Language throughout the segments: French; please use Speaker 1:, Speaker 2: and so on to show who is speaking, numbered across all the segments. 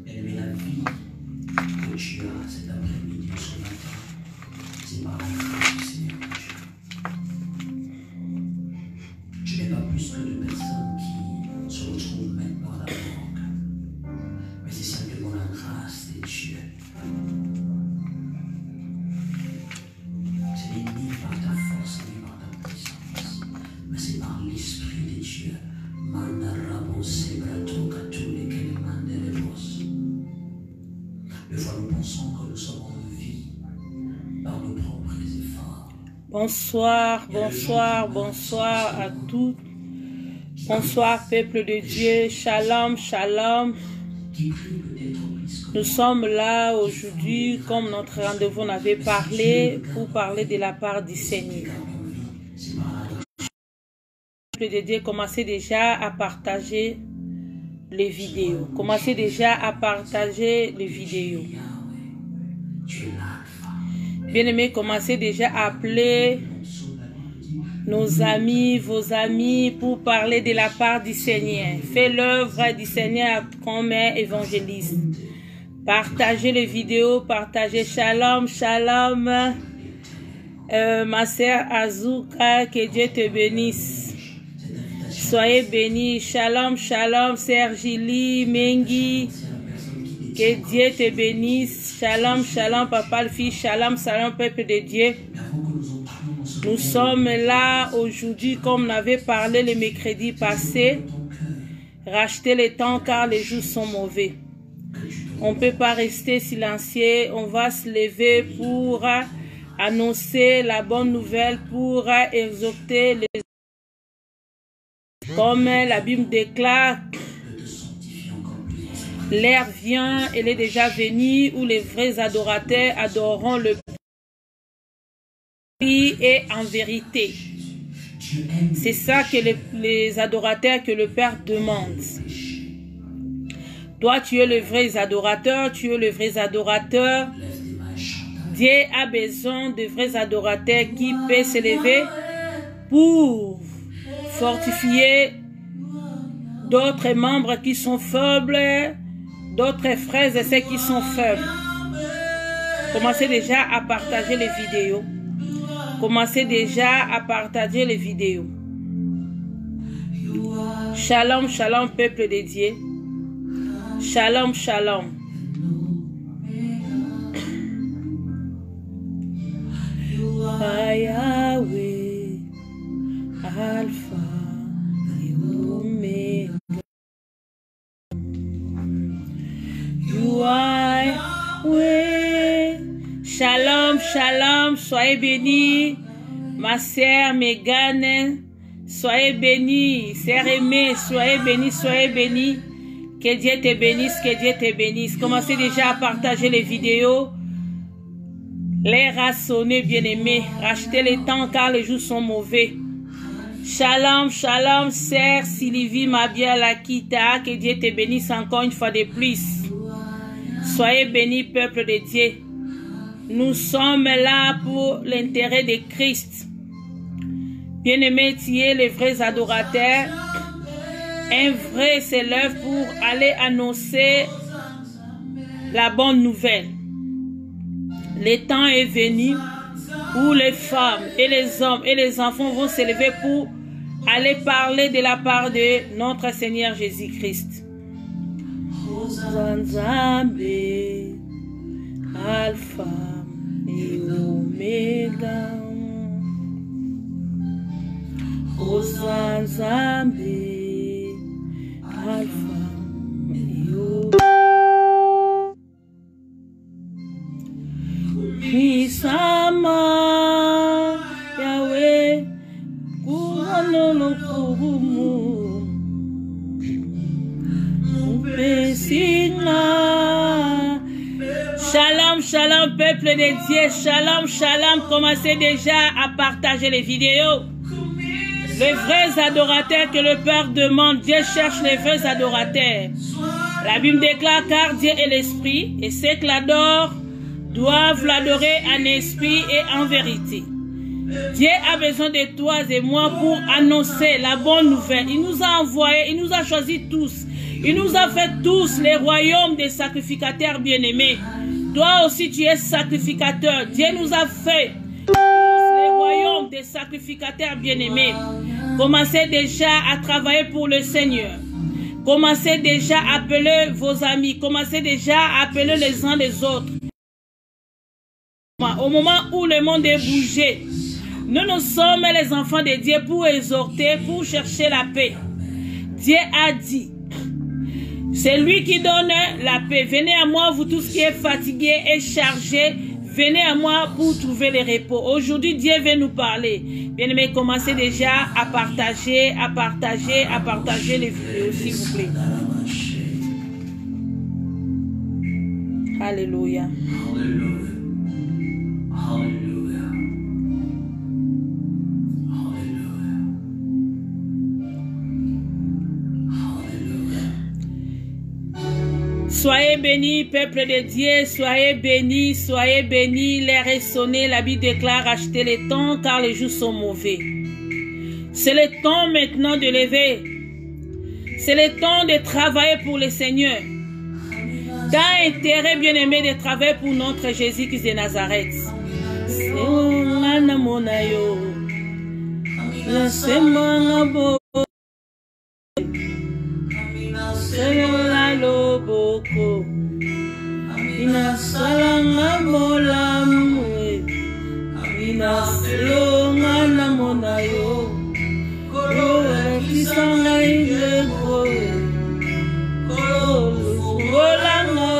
Speaker 1: Bien-aimé, la vie que tu as cet après-midi ou ce matin, c'est par la grâce du Seigneur que tu as. Je n'ai pas plus que de personnes qui se retrouvent maintenant à la morgue, mais c'est simplement la grâce de Dieu. Ce n'est ni par ta force, ni par ta puissance, mais c'est par l'Esprit de Dieu. Des fois, nous pensons que nous sommes en vie par nos propres efforts.
Speaker 2: Bonsoir, bonsoir, bonsoir à tous. Bonsoir, peuple de Dieu. Shalom, shalom. Nous sommes là aujourd'hui, comme notre rendez-vous en avait parlé, pour parler de la part du Seigneur. Peuple de Dieu, commencez déjà à partager les vidéos. Commencez déjà à partager les vidéos. Bien-aimés, commencez déjà à appeler nos amis, vos amis, pour parler de la part du Seigneur. Faites l'œuvre du Seigneur comme un évangéliste. Partagez les vidéos, partagez. Shalom, shalom. Ma sœur Azuka, que Dieu te bénisse. Soyez bénis. Shalom, shalom, sœur Gili, Mengi. Que Dieu te bénisse. Shalom, shalom, papa, le fils. Shalom, shalom, peuple de Dieu. Nous sommes là aujourd'hui, comme on avait parlé le mercredi passé. Racheter le temps car les jours sont mauvais. On ne peut pas rester silencieux. On va se lever pour annoncer la bonne nouvelle, pour exhorter les... Comme la Bible déclare, l'heure vient, elle est déjà venue, où les vrais adorateurs adoreront le Père et en vérité. C'est ça que les adorateurs que le Père demande. Toi, tu es le vrai adorateur, tu es le vrai adorateur. Dieu a besoin de vrais adorateurs qui peuvent s'élever pour fortifier d'autres membres qui sont faibles, d'autres frères et ceux qui sont faibles. Commencez déjà à partager les vidéos. Commencez déjà à partager les vidéos. Shalom, shalom, peuple de Dieu. Shalom, shalom. Yahweh, Alpha et Omega. You are Yahweh. Shalom, shalom, soyez bénis. Ma sœur Mégane, soyez bénis. Sœur aimée, soyez bénis, soyez bénis. Que Dieu te bénisse, que Dieu te bénisse. Commencez déjà à partager les vidéos. L'air a sonné, bien-aimés. Rachetez le temps car les jours sont mauvais. Shalom, shalom, sœur Sylvie Mabia Lakita. Que Dieu te bénisse encore une fois de plus. Soyez bénis, peuple de Dieu. Nous sommes là pour l'intérêt de Christ. Bien-aimés, tu es les vrais adorateurs. Un vrai s'élève pour aller annoncer la bonne nouvelle. Le temps est venu où les femmes et les hommes et les enfants vont s'élever pour aller parler de la part de notre Seigneur Jésus-Christ. Alpha et Omega. Alpha et Omega. Misama Yahweh Kuhanono Kuhumu Mpesina. Shalom, shalom, peuple de Dieu. Shalom, shalom. Commencez déjà à partager les vidéos. Les vrais adorateurs que le Père demande. Dieu cherche les vrais adorateurs. La Bible déclare car Dieu est l'esprit et ceux qui l'adorent doivent l'adorer en esprit et en vérité. Dieu a besoin de toi et moi pour annoncer la bonne nouvelle. Il nous a envoyés, il nous a choisis tous. Il nous a fait tous les royaumes des sacrificateurs bien-aimés. Toi aussi, tu es sacrificateur. Dieu nous a fait tous les royaumes des sacrificateurs bien-aimés. Commencez déjà à travailler pour le Seigneur. Commencez déjà à appeler vos amis. Commencez déjà à appeler les uns les autres. Au moment où le monde est bougé, nous sommes les enfants de Dieu pour exhorter, pour chercher la paix. Dieu a dit, c'est lui qui donne la paix. Venez à moi, vous tous qui êtes fatigués et chargés. Venez à moi pour trouver le repos. Aujourd'hui, Dieu veut nous parler. Bien-aimés, commencez déjà à partager les vidéos, s'il vous plaît. Alléluia.
Speaker 1: Hallelujah. Hallelujah. Hallelujah. Hallelujah.
Speaker 2: Soyez bénis, peuple de Dieu, soyez bénis, l'air est sonné, la Bible déclare acheter les temps car les jours sont mauvais. C'est le temps maintenant de lever, c'est le temps de travailler pour le Seigneur. T'as intérêt bien aimé de travailler pour notre Jésus-Christ de Nazareth. Loboko ina salanga molamwe ina longa na monayo ko kisanga ileko ko olanga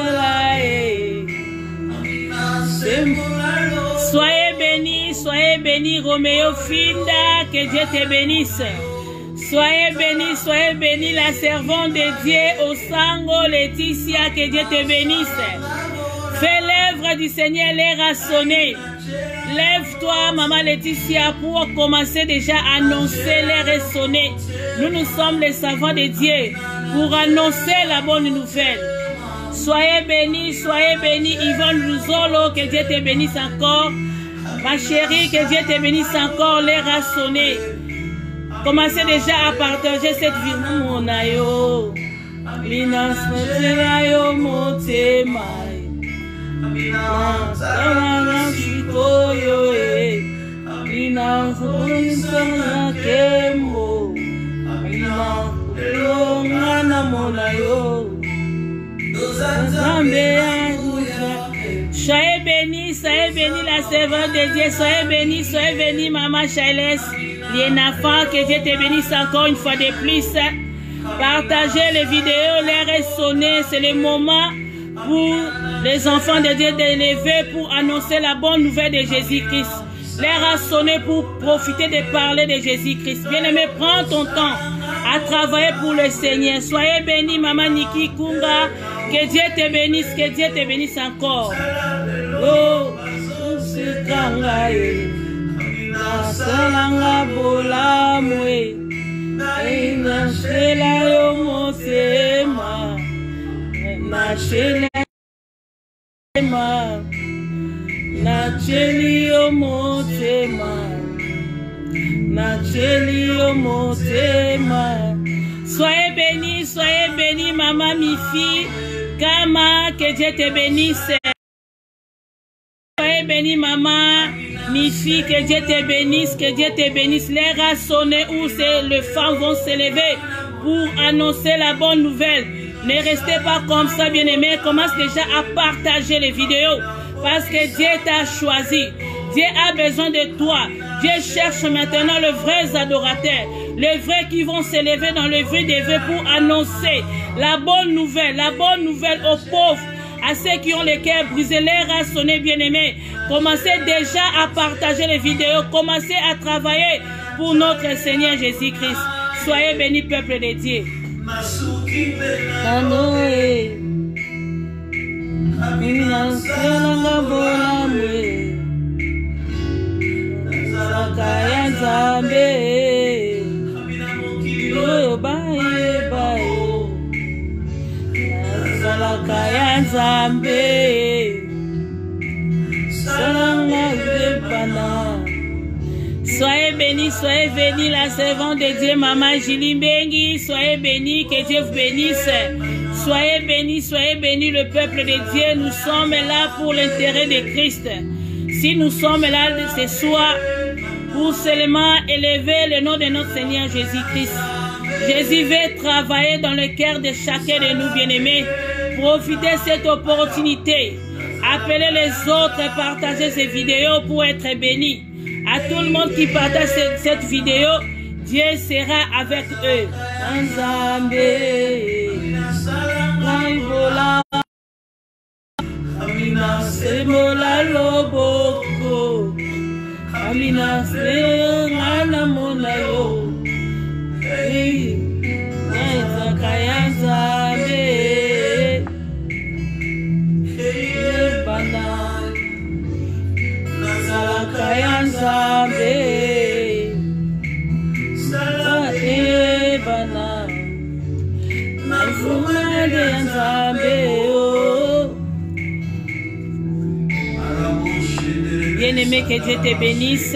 Speaker 2: soyez bénis Roméo Finda, que Dieu te bénisse. Soyez bénis, la servante de Dieu au Sango Laetitia, que Dieu te bénisse. Fais l'œuvre du Seigneur, l'air a sonné. Lève-toi, maman Laetitia, pour commencer déjà à annoncer l'air est sonné. Nous sommes les servants de Dieu pour annoncer la bonne nouvelle. Soyez bénis, Yvonne Luzolo, que Dieu te bénisse encore. Ma chérie, que Dieu te bénisse encore, l'air a sonné. Commencez déjà à partager cette vidéo. Mon ayo, mina sotelayo motemai, mina sarana shikoyo e, mina sotelayo kemo, mina longa na monayo. Soyez bénis, la servante de Dieu. Soyez bénis, maman Charles. Lienafa, que Dieu te bénisse encore une fois de plus. Partagez les vidéos, l'air est sonné. C'est le moment pour les enfants de Dieu d'élever pour annoncer la bonne nouvelle de Jésus-Christ. L'air a sonné pour profiter de parler de Jésus-Christ. Bien-aimé, prends ton temps à travailler pour le Seigneur. Soyez bénis, maman Niki Kunga. Que Dieu te bénisse encore. Oh, c'est Salanga bola mwe, na shela yo motema, na shela ma, na cheli yo motema, na cheli yo motema. Soyez bénis, maman Mifi, Kama, que Dieu te bénisse. Soyez bénis, maman Mifi, que Dieu te bénisse, L'air a sonné où les femmes vont s'élever pour annoncer la bonne nouvelle. Ne restez pas comme ça, bien-aimés. Commence déjà à partager les vidéos parce que Dieu t'a choisi. Dieu a besoin de toi. Dieu cherche maintenant les vrais adorateurs, les vrais qui vont s'élever dans le vrai des vœux pour annoncer la bonne nouvelle aux pauvres, à ceux qui ont les cœurs brisés. L'air a sonné, bien-aimés. Commencez déjà à partager les vidéos. Commencez à travailler pour notre Seigneur Jésus-Christ. Soyez bénis, peuple de Dieu. Kaya Nzambe Salanga zepana Soyez bénie, la servante de Dieu, Maman Julie Bengi. Soyez bénie, que Dieu vous bénisse. Soyez bénie, le peuple de Dieu. Nous sommes là pour l'intérêt de Christ. Si nous sommes là ce soir, pour seulement élever le nom de notre Seigneur Jésus-Christ. Jésus veut travailler dans le cœur de chacun de nous, bien-aimés. Profitez de cette opportunité. Appelez les autres, partagez ces vidéos pour être bénis. À tout le monde qui partage cette vidéo, Dieu sera avec eux. Bien-aimé, que Dieu te bénisse.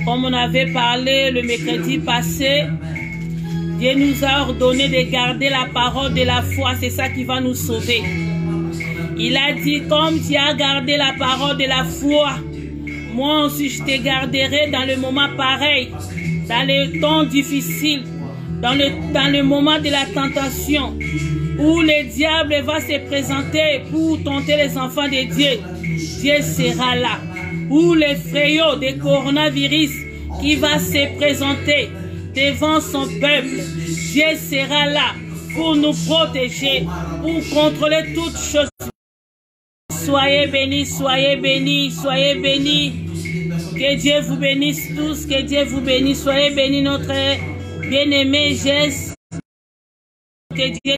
Speaker 2: Comme on avait parlé le mercredi passé, Dieu nous a ordonné de garder la parole de la foi. C'est ça qui va nous sauver. Il a dit, comme tu as gardé la parole de la foi, moi aussi je te garderai dans le moment pareil, dans le temps difficile, dans le moment de la tentation, où le diable va se présenter pour tenter les enfants de Dieu. Dieu sera là. Où le fléau des coronavirus qui va se présenter devant son peuple, Dieu sera là pour nous protéger, pour contrôler toutes choses. Soyez bénis, soyez bénis, soyez bénis. Que Dieu vous bénisse tous, que Dieu vous bénisse. Soyez bénis, notre bien-aimé Jess. Que Dieu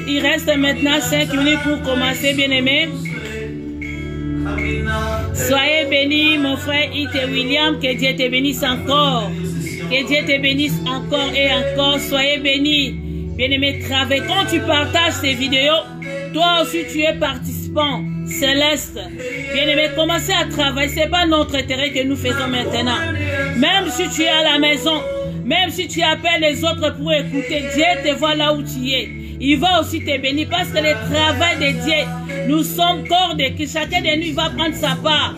Speaker 2: il reste maintenant 5 minutes pour commencer, bien-aimé. Soyez bénis, mon frère Ite William, que Dieu te bénisse encore. Que Dieu te bénisse encore et encore. Soyez bénis, bien-aimé, travaille. Quand tu partages ces vidéos, toi aussi tu es participant céleste. Bien-aimé, commencez à travailler. Ce n'est pas notre intérêt que nous faisons maintenant. Même si tu es à la maison, même si tu appelles les autres pour écouter, Dieu te voit là où tu es. Il va aussi te bénir parce que le travail de Dieu, nous sommes corps de Christ. Chacun de nous va prendre sa part.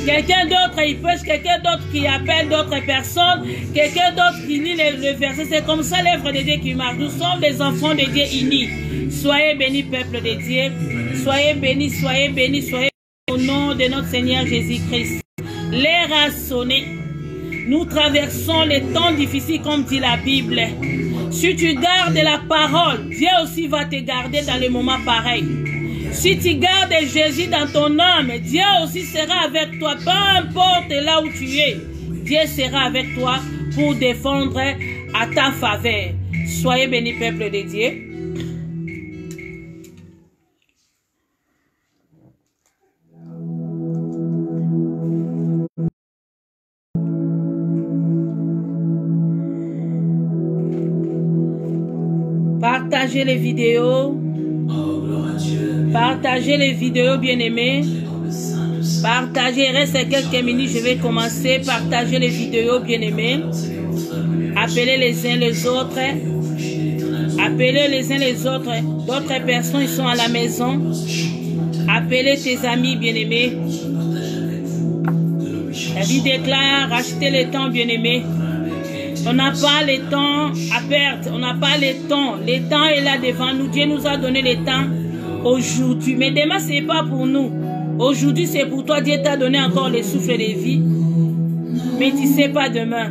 Speaker 2: Quelqu'un d'autre, il prêche, quelqu'un d'autre qui appelle d'autres personnes, quelqu'un d'autre qui lit le verset. C'est comme ça l'œuvre de Dieu qui marche. Nous sommes des enfants de Dieu unis. Soyez bénis, peuple de Dieu. Soyez bénis, soyez bénis, soyez bénis au nom de notre Seigneur Jésus-Christ. L'heure a sonné. Nous traversons les temps difficiles comme dit la Bible. Si tu gardes la parole, Dieu aussi va te garder dans les moments pareils. Si tu gardes Jésus dans ton âme, Dieu aussi sera avec toi. Peu importe là où tu es, Dieu sera avec toi pour défendre à ta faveur. Soyez bénis, peuple de Dieu. Partagez les vidéos. Partagez les vidéos, bien-aimés. Partagez, il reste quelques minutes, je vais commencer. Partagez les vidéos, bien-aimés. Appelez les uns les autres. Appelez les uns les autres. D'autres personnes ils sont à la maison. Appelez tes amis, bien-aimés. La vie déclare, rachetez le temps, bien-aimés. On n'a pas le temps à perdre. On n'a pas le temps. Le temps est là devant nous. Dieu nous a donné le temps aujourd'hui. Mais demain, ce n'est pas pour nous. Aujourd'hui, c'est pour toi. Dieu t'a donné encore le souffle de vie. Mais tu ne sais pas demain.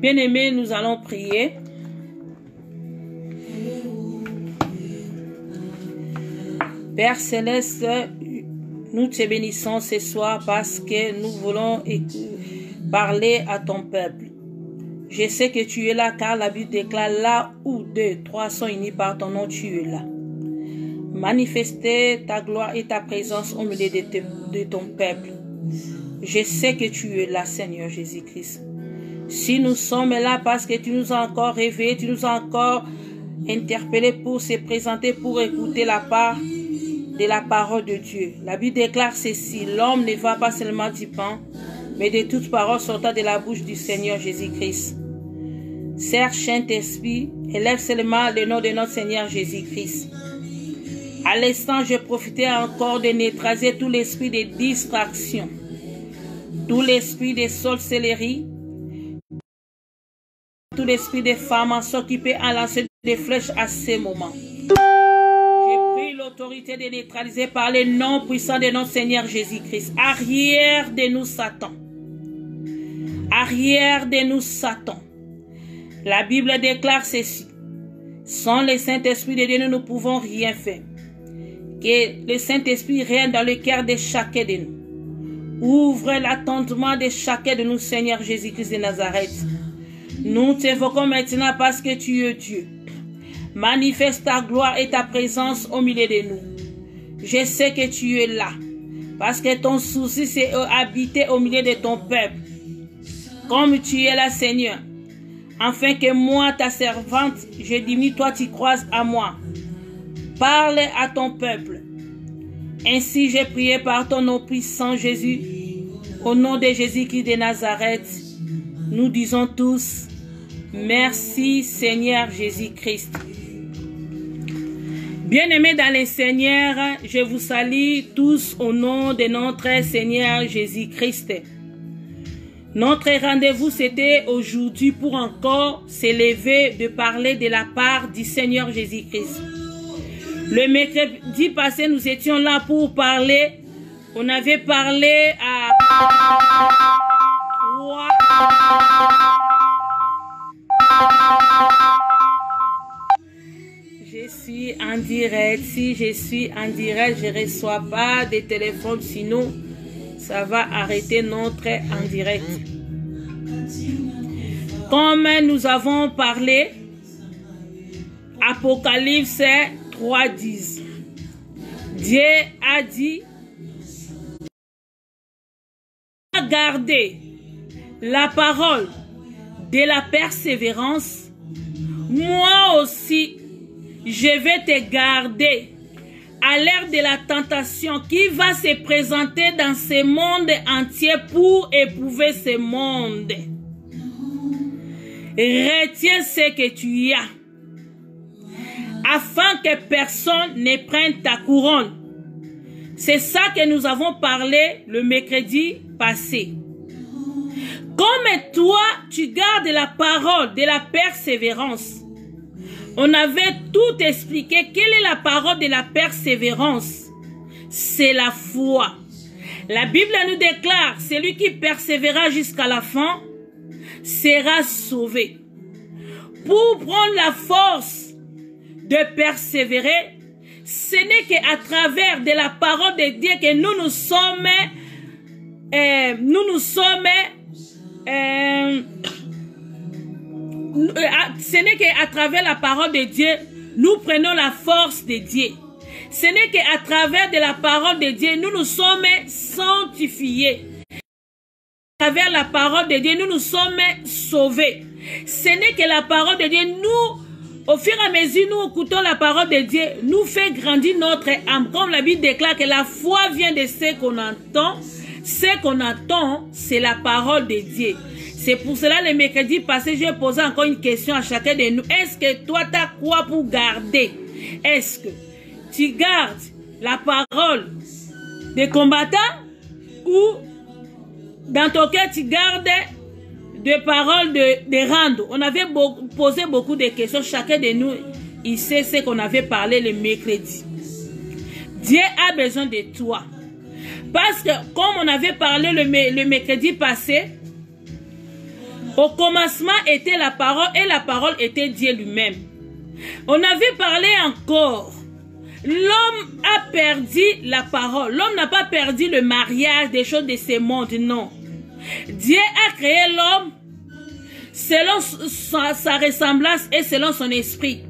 Speaker 2: Bien-aimés, nous allons prier. Père Céleste, nous te bénissons ce soir parce que nous voulons parler à ton peuple. Je sais que tu es là car la Bible déclare là où 2, 3 sont unis par ton nom, tu es là. Manifester ta gloire et ta présence au milieu de ton peuple. Je sais que tu es là, Seigneur Jésus-Christ. Si nous sommes là parce que tu nous as encore réveillés, tu nous as encore interpellés pour se présenter, pour écouter la part de la parole de Dieu. La Bible déclare ceci: l'homme ne va pas seulement du pain, mais de toute parole sortant de la bouche du Seigneur Jésus-Christ. Seigneur Saint-Esprit, élève seulement le nom de notre Seigneur Jésus-Christ. À l'instant, je profitais encore de neutraliser tout l'esprit de distraction, tout l'esprit de sorcellerie, tout l'esprit de femmes à s'occuper à lancer des flèches à ces moments. J'ai pris l'autorité de neutraliser par le nom puissant de notre Seigneur Jésus-Christ. Arrière de nous, Satan. Arrière de nous, Satan. La Bible déclare ceci: sans le Saint-Esprit de Dieu, nous ne pouvons rien faire. Que le Saint-Esprit règne dans le cœur de chacun de nous. Ouvre l'attendement de chacun de nous, Seigneur Jésus-Christ de Nazareth. Nous t'évoquons maintenant parce que tu es Dieu. Manifeste ta gloire et ta présence au milieu de nous. Je sais que tu es là, parce que ton souci c'est habiter au milieu de ton peuple. Comme tu es là, Seigneur, afin que moi, ta servante, je diminue, toi tu croises à moi. Parle à ton peuple. Ainsi j'ai prié par ton nom puissant, Jésus. Au nom de Jésus-Christ de Nazareth, nous disons tous: merci Seigneur Jésus-Christ. Bien-aimés dans le Seigneur, je vous salue tous au nom de notre Seigneur Jésus-Christ. Notre rendez-vous, c'était aujourd'hui pour encore s'élever de parler de la part du Seigneur Jésus-Christ. Le mercredi passé, nous étions là pour parler. On avait parlé à 3. Je suis en direct. Si je suis en direct, je ne reçois pas de téléphone, sinon ça va arrêter notre en direct. Comme nous avons parlé, Apocalypse 3:10. Dieu a dit: gardez la parole de la persévérance, moi aussi je vais te garder à l'heure de la tentation qui va se présenter dans ce monde entier pour éprouver ce monde. Retiens ce que tu as, afin que personne ne prenne ta couronne. C'est ça que nous avons parlé le mercredi passé. Comme toi, tu gardes la parole de la persévérance. On avait tout expliqué. Quelle est la parole de la persévérance? C'est la foi. La Bible nous déclare: celui qui persévérera jusqu'à la fin sera sauvé. Pour prendre la force de persévérer, ce n'est qu'à travers de la parole de Dieu que nous sommes ce n'est qu'à travers la parole de Dieu nous prenons la force de Dieu. Ce n'est qu'à travers de la parole de Dieu nous sommes sanctifiés. À travers la parole de Dieu nous sommes sauvés. Ce n'est que la parole de Dieu, au fur et à mesure nous écoutons la parole de Dieu, nous fait grandir notre âme. Comme la Bible déclare que la foi vient de ce qu'on entend. Ce qu'on entend, c'est la parole de Dieu. C'est pour cela, le mercredi passé, j'ai posé encore une question à chacun de nous. Est-ce que toi, tu as quoi pour garder? Est-ce que tu gardes la parole des combattants ou dans ton cœur, tu gardes des paroles de rando? On avait posé beaucoup de questions. Chacun de nous, il sait ce qu'on avait parlé le mercredi. Dieu a besoin de toi. Parce que, comme on avait parlé le mercredi passé, au commencement était la parole et la parole était Dieu lui-même. On avait parlé encore. L'homme a perdu la parole. L'homme n'a pas perdu le mariage, des choses de ce monde, non. Dieu a créé l'homme selon sa ressemblance et selon son esprit.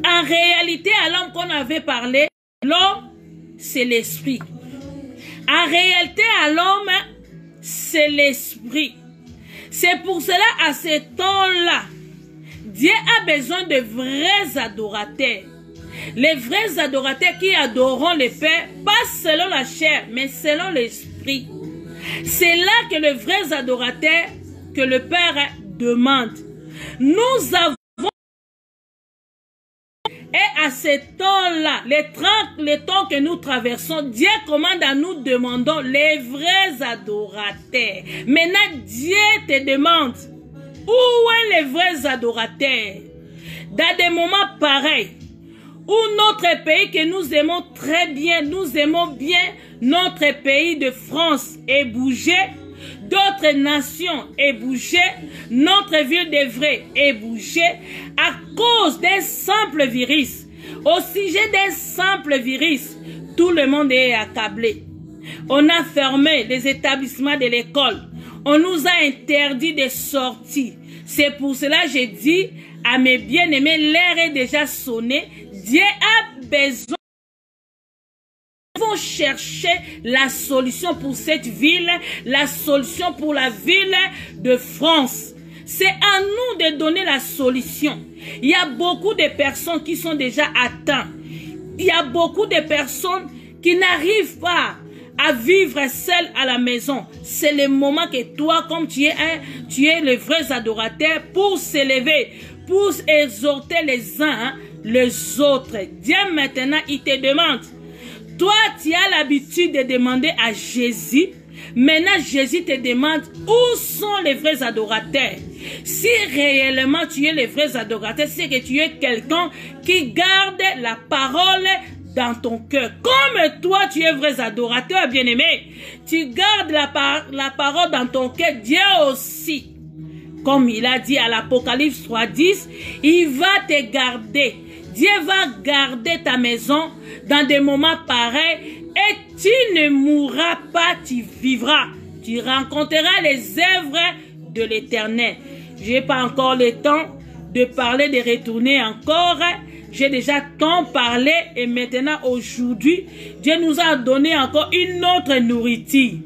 Speaker 2: En réalité, à l'homme qu'on avait parlé, l'homme, c'est l'esprit. En réalité, à l'homme, c'est l'esprit. C'est pour cela, à ce temps-là, Dieu a besoin de vrais adorateurs. Les vrais adorateurs qui adoreront le Père, pas selon la chair, mais selon l'esprit. C'est là que les vrais adorateurs que le Père demande. Nous avons, et à ce temps-là, les temps que nous traversons, Dieu commande à nous demandons les vrais adorateurs. Maintenant, Dieu te demande, où sont les vrais adorateurs? Dans des moments pareils, où notre pays que nous aimons très bien, nous aimons bien notre pays de France est bougé, d'autres nations est bougé, notre ville d'Évry est bougé à cause d'un simple virus. Au sujet d'un simple virus, tout le monde est accablé. On a fermé les établissements de l'école. On nous a interdit de sortir. C'est pour cela que j'ai dit à mes bien-aimés, l'heure est déjà sonnée. Dieu a besoin. Nous devons chercher la solution pour cette ville, la solution pour la ville de France. C'est à nous de donner la solution. Il y a beaucoup de personnes qui sont déjà atteintes. Il y a beaucoup de personnes qui n'arrivent pas à vivre seul à la maison. C'est le moment que toi, comme tu es le vrai adorateur, pour s'élever, pour exhorter les uns, les autres. Dieu maintenant, il te demande. Toi, tu as l'habitude de demander à Jésus. Maintenant, Jésus te demande où sont les vrais adorateurs. Si réellement tu es le vrai adorateur, c'est que tu es quelqu'un qui garde la parole dans ton cœur. Comme toi, tu es vrai adorateur, bien-aimé. Tu gardes la parole dans ton cœur. Dieu aussi, comme il a dit à l'Apocalypse 3:10, il va te garder. Dieu va garder ta maison dans des moments pareils et tu ne mourras pas, tu vivras. Tu rencontreras les œuvres de l'Éternel. Je n'ai pas encore le temps de parler, de retourner encore. J'ai déjà tant parlé et maintenant aujourd'hui, Dieu nous a donné encore une autre nourriture.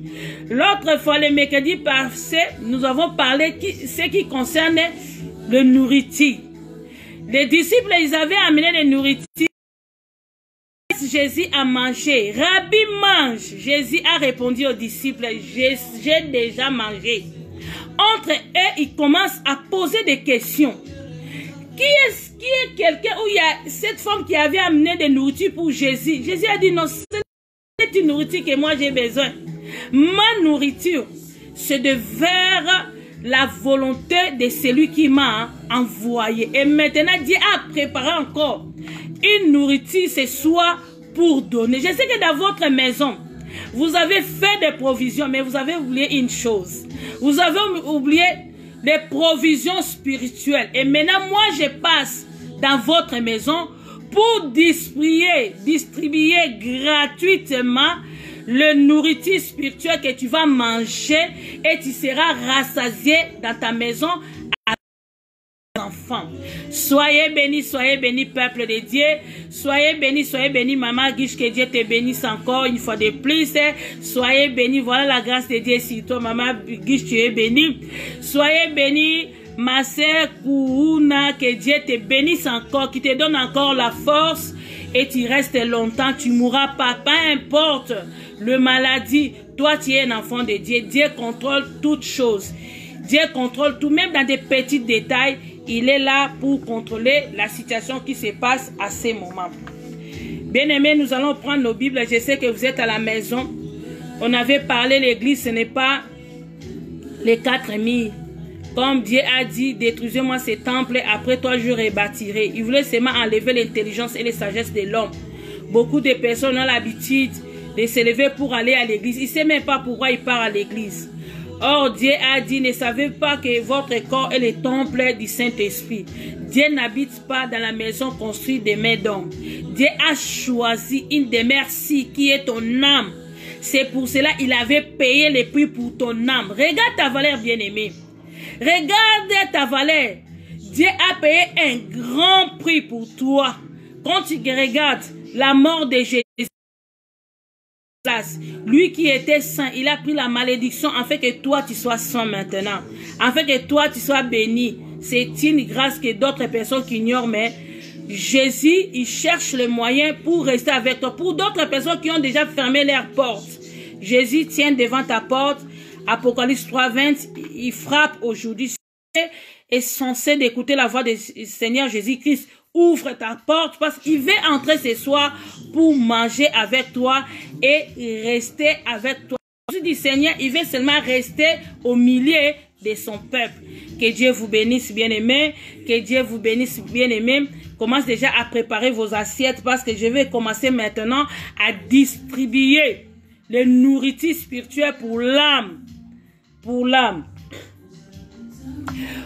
Speaker 2: L'autre fois, le mercredi passé, nous avons parlé de ce qui concerne le nourriture. Les disciples, ils avaient amené les nourritures. Jésus a mangé. Rabbi mange. Jésus a répondu aux disciples, j'ai déjà mangé. Entre eux, ils commencent à poser des questions. Qui est quelqu'un où il y a cette femme qui avait amené des nourritures pour Jésus? Jésus a dit non, c'est une nourriture que moi j'ai besoin. Ma nourriture, c'est de faire la volonté de celui qui m'a envoyé. Et maintenant, Dieu a préparé encore une nourriture ce soir pour donner. Je sais que dans votre maison, vous avez fait des provisions, mais vous avez oublié une chose. Vous avez oublié les provisions spirituelles. Et maintenant, moi, je passe dans votre maison pour distribuer gratuitement le nourriture spirituelle que tu vas manger et tu seras rassasié dans ta maison avec tes enfants. Soyez bénis, peuple de Dieu. Soyez bénis, maman Guiche, que Dieu te bénisse encore une fois de plus. Soyez bénis, voilà la grâce de Dieu sur toi, maman Guiche, tu es bénie. Soyez bénis, ma sœur Kouuna, que Dieu te bénisse encore, qui te donne encore la force et tu restes longtemps, tu mourras pas, peu importe le maladie, toi tu es un enfant de Dieu. Dieu contrôle toutes choses. Dieu contrôle tout, même dans des petits détails, il est là pour contrôler la situation qui se passe à ces moments. Bien-aimés, nous allons prendre nos Bibles. Je sais que vous êtes à la maison. On avait parlé, l'église, ce n'est pas les 4000. Comme Dieu a dit, détruisez-moi ces temples, après 3 jours je rebâtirai. Il voulait seulement enlever l'intelligence et la sagesse de l'homme. Beaucoup de personnes ont l'habitude de se lever pour aller à l'église. Ils ne savent même pas pourquoi ils partent à l'église. Or, Dieu a dit, ne savez pas que votre corps est le temple du Saint-Esprit. Dieu n'habite pas dans la maison construite de mains d'hommes. Dieu a choisi une demeure qui est ton âme. C'est pour cela qu'il avait payé le prix pour ton âme. Regarde ta valeur, bien-aimée. Regarde ta valeur. Dieu a payé un grand prix pour toi. Quand tu regardes la mort de Jésus, lui qui était saint, il a pris la malédiction afin que toi tu sois saint maintenant. Afin que toi tu sois béni. C'est une grâce que d'autres personnes qui ignorent, mais Jésus, il cherche le moyen pour rester avec toi. Pour d'autres personnes qui ont déjà fermé leurs portes, Jésus tient devant ta porte. Apocalypse 3:20, il frappe aujourd'hui. Est censé d'écouter la voix du Seigneur Jésus-Christ. Ouvre ta porte parce qu'il veut entrer ce soir pour manger avec toi et rester avec toi. Le du Seigneur, il veut seulement rester au milieu de son peuple. Que Dieu vous bénisse, bien-aimés. Que Dieu vous bénisse, bien-aimés. Commence déjà à préparer vos assiettes parce que je vais commencer maintenant à distribuer les nourritures spirituelles pour l'âme. Pour l'âme.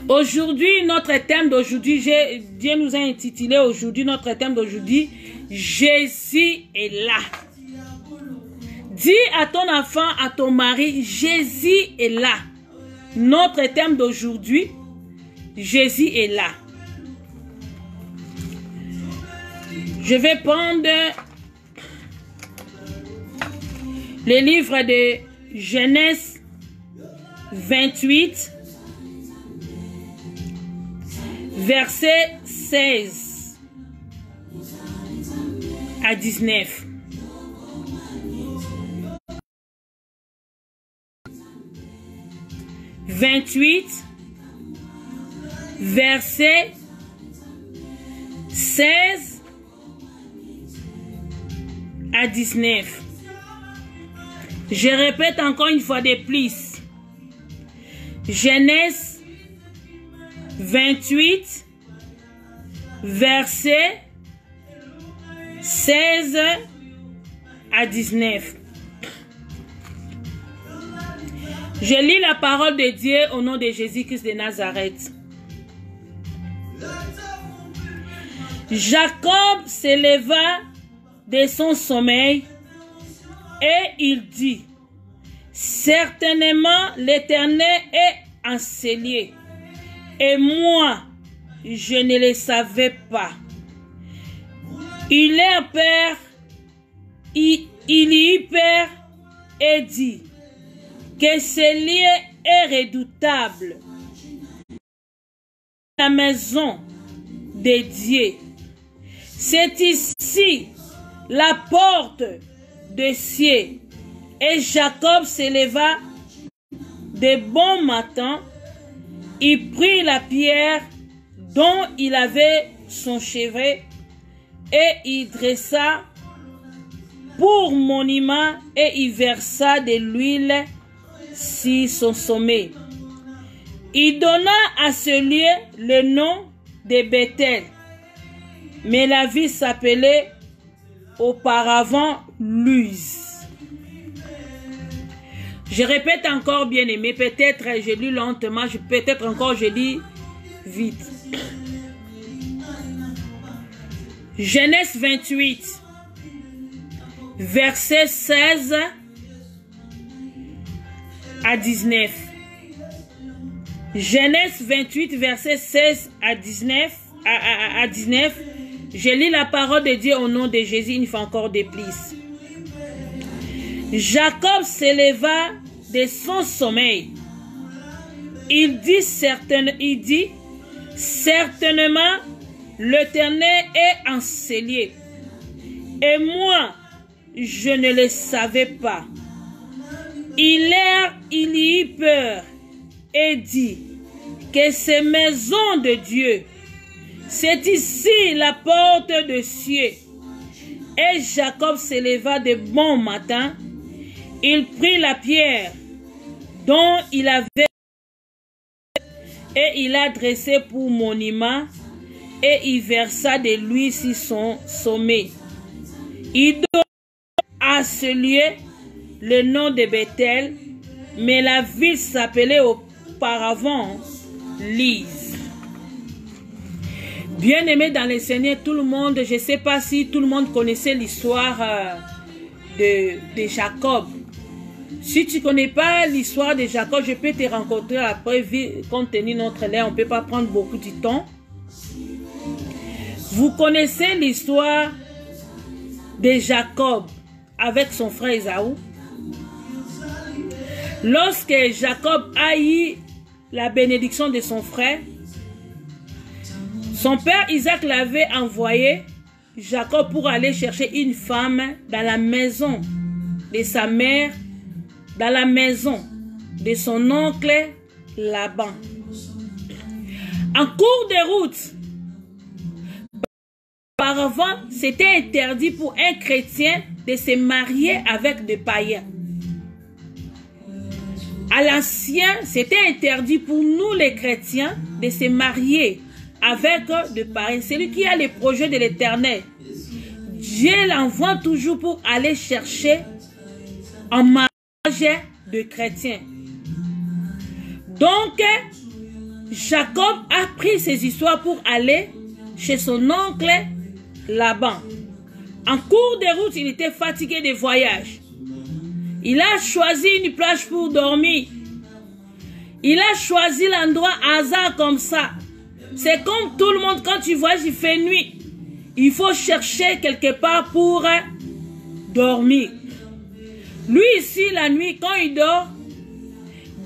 Speaker 2: Aujourd'hui, notre thème d'aujourd'hui, Dieu nous a intitulé aujourd'hui, notre thème d'aujourd'hui, Jésus est là. Dis à ton enfant, à ton mari, Jésus est là. Notre thème d'aujourd'hui, Jésus est là. Je vais prendre le livre de Genèse 28, verset 16 à 19. Verset 16 à 19. Je répète encore une fois de plus. Genèse 28, verset 16 à 19. Je lis la parole de Dieu au nom de Jésus-Christ de Nazareth. Jacob s'éleva de son sommeil et il dit, certainement l'Éternel est enseigné. Et moi, je ne le savais pas. Il est peur, il y eut peur et dit que ce lieu est redoutable. La maison de Dieu. C'est ici la porte de cieux. Et Jacob s'éleva de bon matin. Il prit la pierre dont il avait son chevet et il dressa pour monument et il versa de l'huile sur son sommet. Il donna à ce lieu le nom de Bethel, mais la ville s'appelait auparavant Luz. Je répète encore, bien aimé, peut-être je lis lentement, peut-être encore je lis vite. Genèse 28, verset 16 à 19. Genèse 28, verset 16 à 19. Je lis la parole de Dieu au nom de Jésus une fois encore de plus. Jacob s'éleva de son sommeil. Il dit certainement l'Éternel est enseigné. Et moi, je ne le savais pas. Il y eut peur et dit que ces maisons de Dieu, c'est ici la porte de cieux. Et Jacob s'éleva de bon matin. Il prit la pierre dont il avait et il a dressé pour monument et il versa de l'huile sur son sommet. Il donna à ce lieu le nom de Bethel, mais la ville s'appelait auparavant Luz. Bien aimé dans le Seigneur, tout le monde, je ne sais pas si tout le monde connaissait l'histoire de Jacob. Si tu ne connais pas l'histoire de Jacob, je peux te rencontrer après, compte tenu notre lait, on ne peut pas prendre beaucoup de temps. Vous connaissez l'histoire de Jacob avec son frère Ésaü. Lorsque Jacob a eu la bénédiction de son frère, son père Isaac l'avait envoyé Jacob pour aller chercher une femme dans la maison de sa mère, dans la maison de son oncle Laban. En cours de route, auparavant, c'était interdit pour un chrétien de se marier avec des païens. À l'ancien, c'était interdit pour nous les chrétiens de se marier avec des païens. Celui qui a les projets de l'Éternel, Dieu l'envoie toujours pour aller chercher un mariage de chrétiens. Donc, Jacob a pris ces histoires pour aller chez son oncle Laban. En cours de route, il était fatigué des voyages. Il a choisi une plage pour dormir. Il a choisi l'endroit hasard comme ça. C'est comme tout le monde, quand tu voyages, il fait nuit. Il faut chercher quelque part pour dormir. Lui ici, la nuit, quand il dort,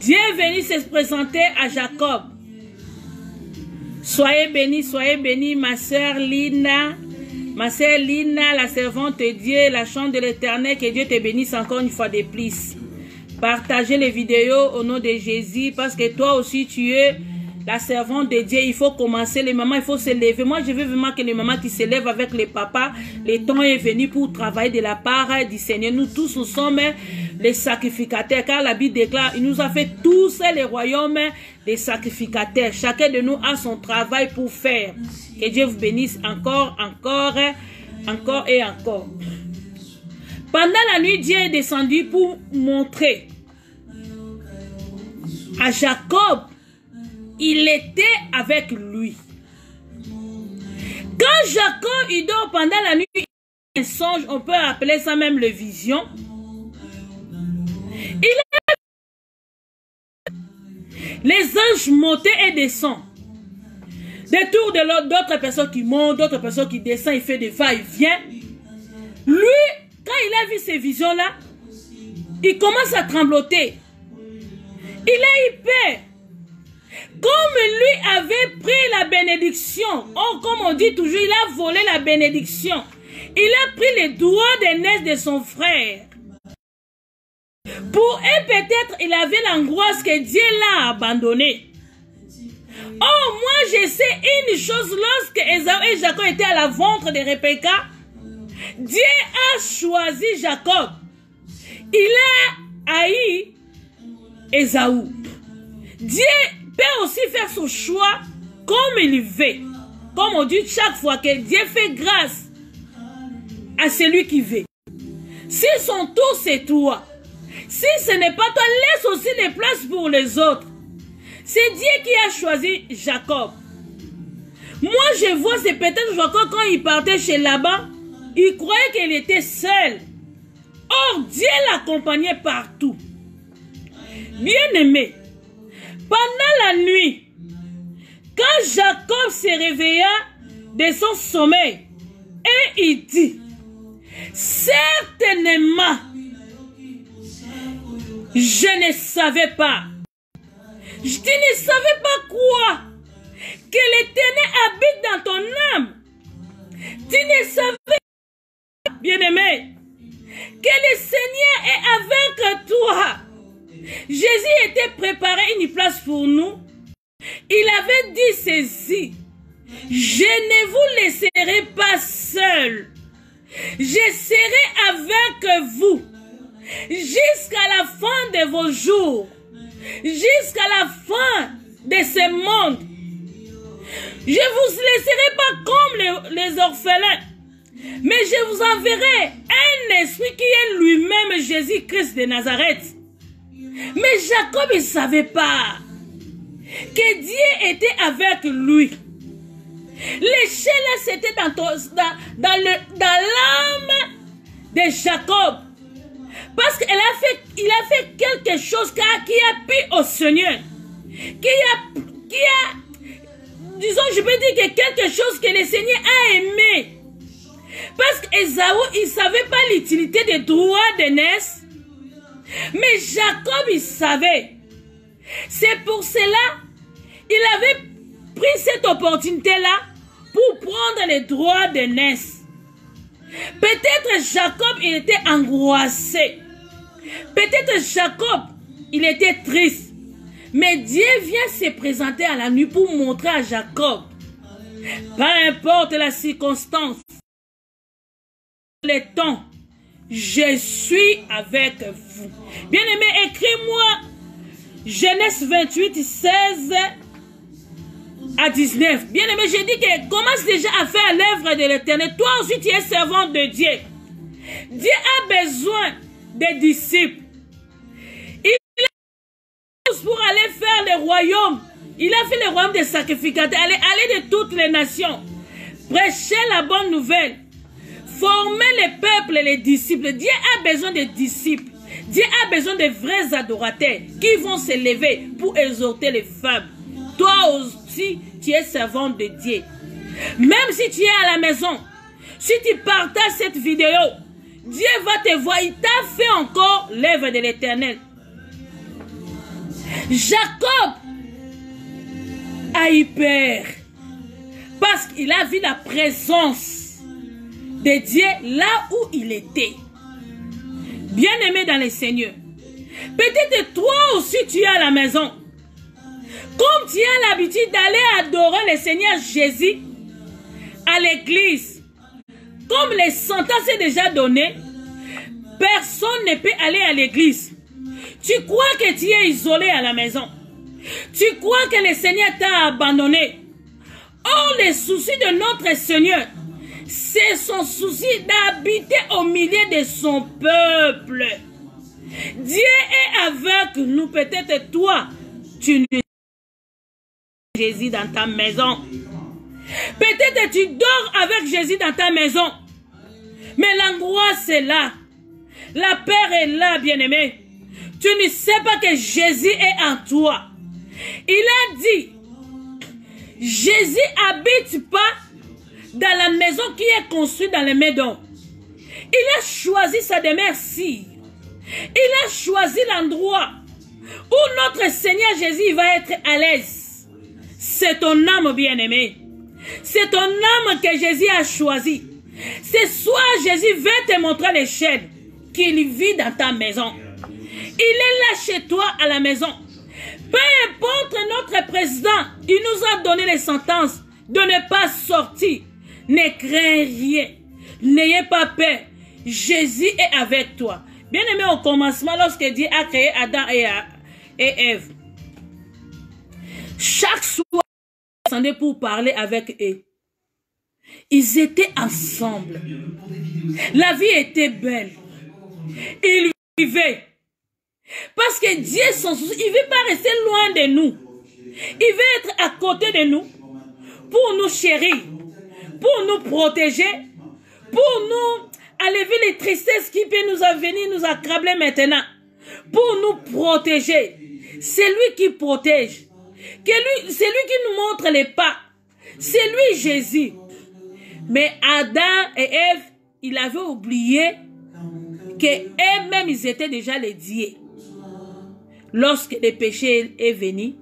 Speaker 2: Dieu est venu se présenter à Jacob. Soyez bénis, ma sœur Lina. Ma sœur Lina, la servante de Dieu, la chambre de l'Éternel, que Dieu te bénisse encore une fois de plus. Partagez les vidéos au nom de Jésus, parce que toi aussi tu es la servante de Dieu. Il faut commencer, les mamans, il faut se lever. Moi, je veux vraiment que les mamans qui se lèvent avec les papas, le temps est venu pour travailler de la part du Seigneur. Nous tous, nous sommes les sacrificateurs, car la Bible déclare, il nous a fait tous les royaumes des sacrificateurs. Chacun de nous a son travail pour faire. Que Dieu vous bénisse encore et encore. Pendant la nuit, Dieu est descendu pour montrer à Jacob, il était avec lui. Quand Jacob il dort pendant la nuit, il a un songe, on peut appeler ça même le vision. Les anges montaient et descendent. Des tours de l'autre, d'autres personnes qui montent, d'autres personnes qui descendent, il fait des va-et-vient. Lui, quand il a vu ces visions-là, il commence à trembloter. Il a eu peur. Comme lui avait pris la bénédiction, comme on dit toujours, il a volé la bénédiction. Il a pris les doigts d'aînesse de son frère. Pour eux, peut-être, il avait l'angoisse que Dieu l'a abandonné. Oh, moi, je sais une chose, lorsque Ésaü et Jacob étaient à la ventre de Rebecca, Dieu a choisi Jacob. Il a haï Ésaü. Dieu peut aussi faire son choix comme il veut. Comme on dit chaque fois que Dieu fait grâce à celui qui veut. Si son tour c'est toi, si ce n'est pas toi, laisse aussi des places pour les autres. C'est Dieu qui a choisi Jacob. Moi je vois, c'est peut-être Jacob quand il partait chez Laban, il croyait qu'il était seul. Or Dieu l'accompagnait partout. Bien-aimé, pendant la nuit, quand Jacob se réveilla de son sommeil, et il dit, certainement, je ne savais pas. Tu ne savais pas quoi? Que l'Éternel habite dans ton âme. Tu ne savais pas, bien-aimé, que le Seigneur est avec toi. Jésus était préparé une place pour nous. Il avait dit ceci: je ne vous laisserai pas seul. Je serai avec vous jusqu'à la fin de vos jours, jusqu'à la fin de ce monde. Je ne vous laisserai pas comme les orphelins, mais je vous enverrai un esprit qui est lui-même Jésus-Christ de Nazareth. Mais Jacob ne savait pas que Dieu était avec lui. L'échelle là, c'était dans l'âme de Jacob. Parce qu'il a a fait quelque chose qui a plu au Seigneur. Disons, je peux dire que quelque chose que le Seigneur a aimé. Parce qu'Ésaü, il ne savait pas l'utilité des droits d'aînesse. Mais Jacob, il savait. C'est pour cela il avait pris cette opportunité-là pour prendre les droits d'aînesse. Peut-être Jacob, il était angoissé. Peut-être Jacob, il était triste. Mais Dieu vient se présenter à la nuit pour montrer à Jacob, peu importe la circonstance, le temps, je suis avec vous. Bien-aimé, écris-moi Genèse 28, 16 à 19. Bien-aimé, j'ai dit que commence déjà à faire l'œuvre de l'Éternel. Toi aussi, tu es servant de Dieu. Dieu a besoin des disciples. Il a pour aller faire le royaume. Il a fait le royaume des sacrificateurs. Aller de toutes les nations. Prêcher la bonne nouvelle. Former les peuples et les disciples. Dieu a besoin de disciples. Dieu a besoin de vrais adorateurs qui vont se lever pour exhorter les femmes. Toi aussi, tu es servant de Dieu. Même si tu es à la maison, si tu partages cette vidéo, Dieu va te voir. Il t'a fait encore l'œuvre de l'Éternel. Jacob a eu peur parce qu'il a vu la présence de Dieu là où il était. Bien-aimé dans le Seigneur, peut-être toi aussi tu es à la maison. Comme tu as l'habitude d'aller adorer le Seigneur Jésus à l'église, comme les sentences sont déjà données, personne ne peut aller à l'église. Tu crois que tu es isolé à la maison. Tu crois que le Seigneur t'a abandonné. Or, le souci de notre Seigneur, c'est son souci d'habiter au milieu de son peuple. Dieu est avec nous. Peut-être toi, tu ne Jésus dans ta maison. Peut-être tu dors avec Jésus dans ta maison. Mais l'angoisse est là. La peur est là, bien-aimé. Tu ne sais pas que Jésus est en toi. Il a dit, Jésus n'habite pas dans la maison qui est construite dans les maisons. Il a choisi sa demeure ici. Il a choisi l'endroit où notre Seigneur Jésus va être à l'aise. C'est ton âme bien-aimée. C'est ton âme que Jésus a choisi. Ce soir, Jésus veut te montrer l'échelle qu'il vit dans ta maison. Il est là chez toi à la maison. Peu importe notre président, il nous a donné les sentences de ne pas sortir. Ne crains rien. N'ayez pas peur. Jésus est avec toi. Bien aimé, au commencement, lorsque Dieu a créé Adam et Ève, chaque soir, il descendait pour parler avec eux. Ils étaient ensemble. La vie était belle. Ils vivaient. Parce que Dieu, son souci, il ne veut pas rester loin de nous. Il veut être à côté de nous pour nous chérir, pour nous protéger, pour nous enlever les tristesses qui peuvent nous venir, nous accabler maintenant, pour nous protéger. C'est lui qui protège. C'est lui qui nous montre les pas. C'est lui Jésus. Mais Adam et Ève, ils avaient oublié qu'eux-mêmes, ils étaient déjà les dieux. Lorsque le péché est venu,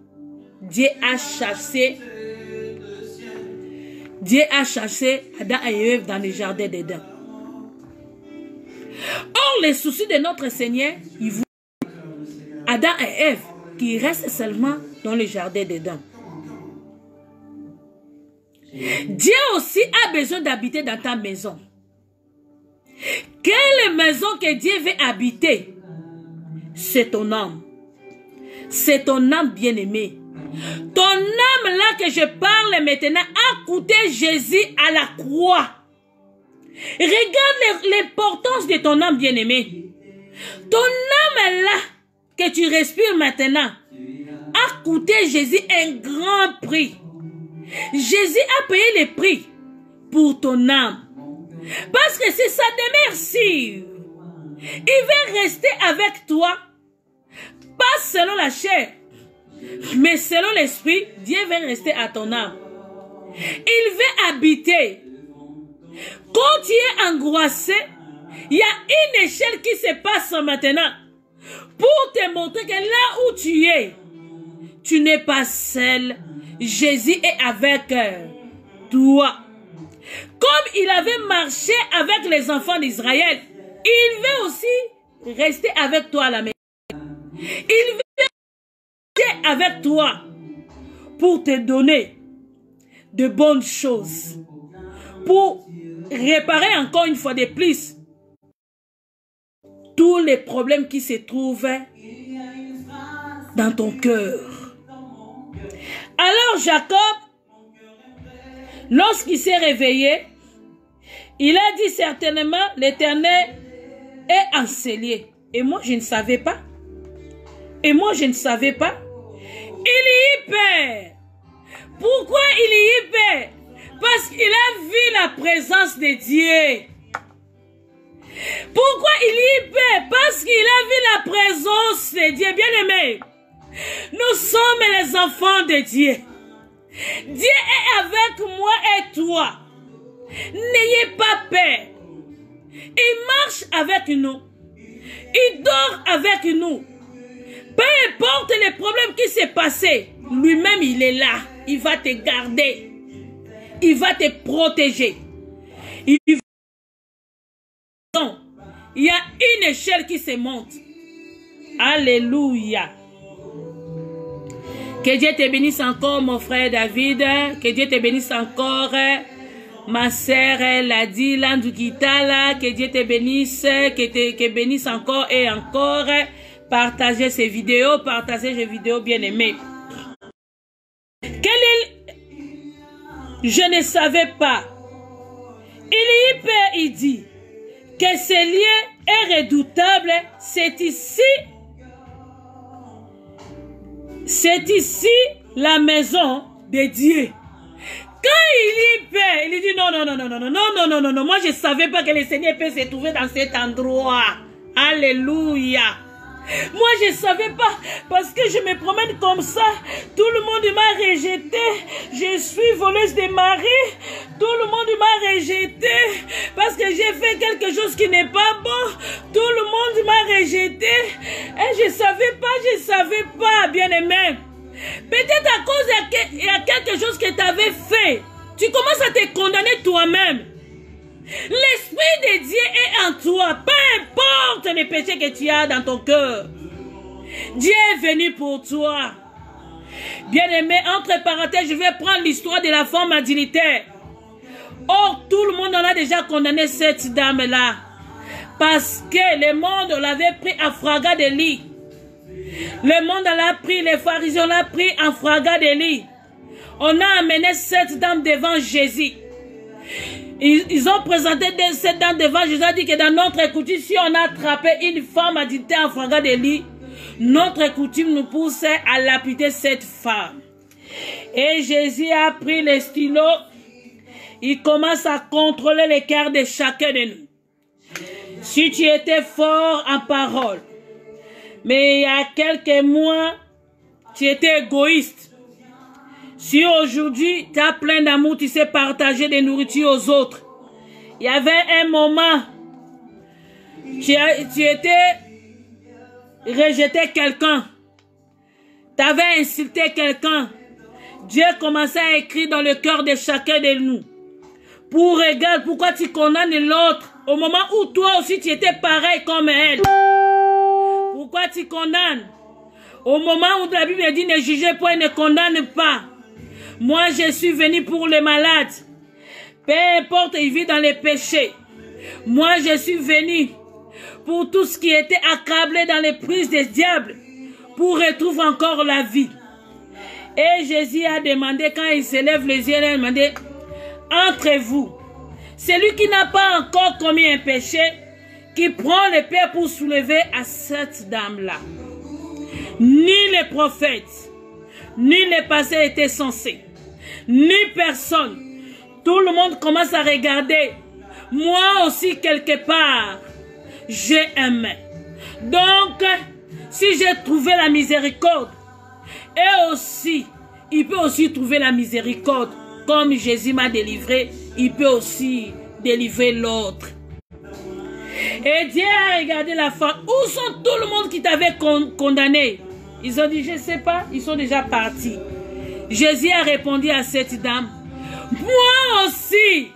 Speaker 2: Dieu a chassé Adam et Ève dans le jardin d'Éden. Or, les soucis de notre Seigneur, il voulait Adam et Ève qui restent seulement dans le jardin d'Éden. Dieu aussi a besoin d'habiter dans ta maison. Quelle maison que Dieu veut habiter? C'est ton âme. C'est ton âme bien-aimée. Ton âme là que je parle maintenant a coûté Jésus à la croix. Regarde l'importance de ton âme bien-aimée. Ton âme là que tu respires maintenant a coûté Jésus un grand prix. Jésus a payé le prix pour ton âme. Parce que c'est sa demeure sûre. Il veut rester avec toi pas selon la chair, mais selon l'esprit, Dieu veut rester à ton âme. Il veut habiter. Quand tu es angoissé, il y a une échelle qui se passe maintenant pour te montrer que là où tu es, tu n'es pas seul. Jésus est avec toi. Comme il avait marché avec les enfants d'Israël, il veut aussi rester avec toi à la maison. Il veut rester avec toi pour te donner de bonnes choses, pour réparer encore une fois de plus tous les problèmes qui se trouvent dans ton cœur. Alors Jacob, lorsqu'il s'est réveillé, il a dit certainement, l'Éternel est enseigné. Et moi, je ne savais pas. Et moi, je ne savais pas. Il y perd. Pourquoi il y perd? Parce qu'il a vu la présence de Dieu. Pourquoi il y perd? Parce qu'il a vu la présence de Dieu. Bien-aimé, nous sommes les enfants de Dieu. Dieu est avec moi et toi. N'ayez pas peur. Il marche avec nous. Il dort avec nous. Peu importe les problèmes qui s'est passé, lui-même il est là. Il va te garder. Il va te protéger. Il y a une échelle qui se monte. Alléluia. Que Dieu te bénisse encore, mon frère David. Que Dieu te bénisse encore, ma sœur Ladi Landukitala. Que Dieu te bénisse, que bénisse encore et encore. Partagez ces vidéos, bien-aimés. Je ne savais pas. Il dit que ce lieu est redoutable. C'est ici la maison de Dieu. Quand il dit non, moi je ne savais pas que le Seigneur peut se trouver dans cet endroit. Alléluia. Moi je ne savais pas, parce que je me promène comme ça, tout le monde m'a rejeté, je suis voleuse de mari, tout le monde m'a rejeté, parce que j'ai fait quelque chose qui n'est pas bon, tout le monde m'a rejeté, et je ne savais pas, bien-aimé. Peut-être à cause il y a quelque chose que tu avais fait, tu commences à te condamner toi-même. L'Esprit de Dieu est en toi. Peu importe les péchés que tu as dans ton cœur. Dieu est venu pour toi. Bien-aimé, entre parenthèses, je vais prendre l'histoire de la femme adultère. Or, tout le monde en a déjà condamné cette dame-là. Parce que le monde l'avait pris en flagrant délit. Le monde l'a pris, les pharisiens l'ont pris en flagrant délit. On a amené cette dame devant Jésus. Ils ont présenté cette dame devant Jésus, a dit que dans notre coutume, si on a attrapé une femme adultère en flagrant délit, notre coutume nous pousse à lapider cette femme. Et Jésus a pris le stylo, il commence à contrôler le cœur de chacun de nous. Si tu étais fort en parole, mais il y a quelques mois, tu étais égoïste. Si aujourd'hui, tu as plein d'amour, tu sais partager des nourritures aux autres. Il y avait un moment, tu étais rejeté quelqu'un. Tu avais insulté quelqu'un. Dieu commençait à écrire dans le cœur de chacun de nous. Pour regarder pourquoi tu condamnes l'autre. Au moment où toi aussi tu étais pareil comme elle. Pourquoi tu condamnes? Au moment où la Bible dit ne jugez pas et ne condamne pas. Moi, je suis venu pour les malades. Peu importe, ils vivent dans les péchés. Moi, je suis venu pour tout ce qui était accablé dans les prises des diables, pour retrouver encore la vie. Et Jésus a demandé, quand il s'élève les yeux, il a demandé, entre vous, celui qui n'a pas encore commis un péché, qui prend le Père pour soulever à cette dame-là. Ni les prophètes, ni les passés étaient censés. Ni personne. Tout le monde commence à regarder. Moi aussi, quelque part, j'ai aimé. Donc, Si j'ai trouvé la miséricorde, et aussi, il peut aussi trouver la miséricorde. Comme Jésus m'a délivré, il peut aussi délivrer l'autre. Et Dieu a regardé la femme. Où sont tout le monde qui t'avait condamné? Ils ont dit, je ne sais pas, ils sont déjà partis. Jésus a répondu à cette dame, moi aussi,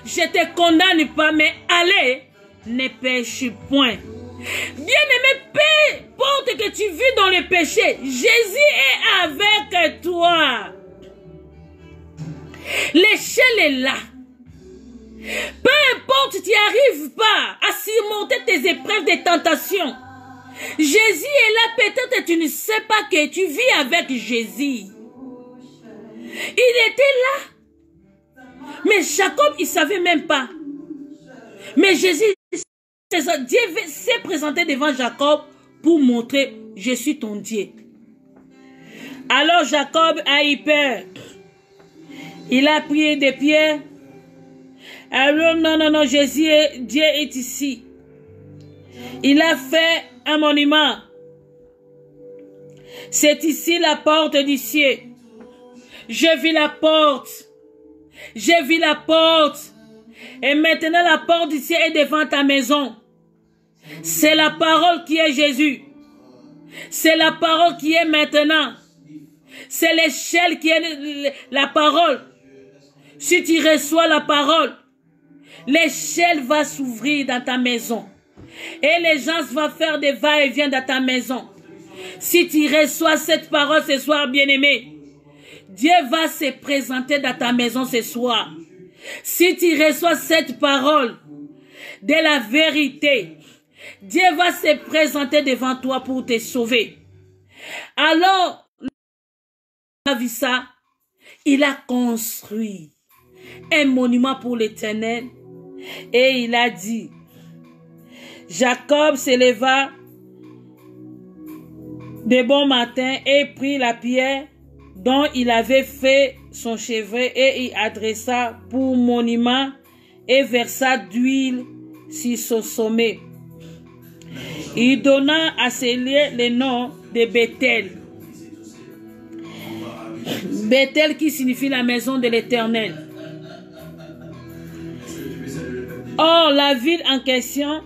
Speaker 2: je ne te condamne pas, mais allez, ne pêche point. Bien-aimé, peu importe que tu vis dans le péché, Jésus est avec toi. L'échelle est là. Peu importe, tu n'y arrives pas à surmonter tes épreuves de tentation. Jésus est là, peut-être que tu ne sais pas que tu vis avec Jésus. Il était là. Mais Jacob, il ne savait même pas. Mais Jésus, Dieu s'est présenté devant Jacob pour montrer, je suis ton Dieu. Alors Jacob a eu peur. Il a pris des pierres. Alors non, Jésus, Dieu est ici. Il a fait un monument. C'est ici la porte du ciel. J'ai vu la porte. J'ai vu la porte. Et maintenant la porte du ciel est devant ta maison. C'est la parole qui est Jésus. C'est la parole qui est maintenant. C'est l'échelle qui est la parole. Si tu reçois la parole, l'échelle va s'ouvrir dans ta maison. Et les gens vont faire des va-et-vient dans ta maison. Si tu reçois cette parole ce soir, bien-aimé, Dieu va se présenter dans ta maison ce soir. Si tu reçois cette parole de la vérité, Dieu va se présenter devant toi pour te sauver. Alors, il a vu ça, il a construit un monument pour l'Éternel et il a dit, Jacob se leva de bon matin et prit la pierre dont il avait fait son chevet et y adressa pour monument et versa d'huile sur son sommet. Il donna à ce lieu le nom de Bethel. Bethel qui signifie la maison de l'Éternel. Or, la ville en question,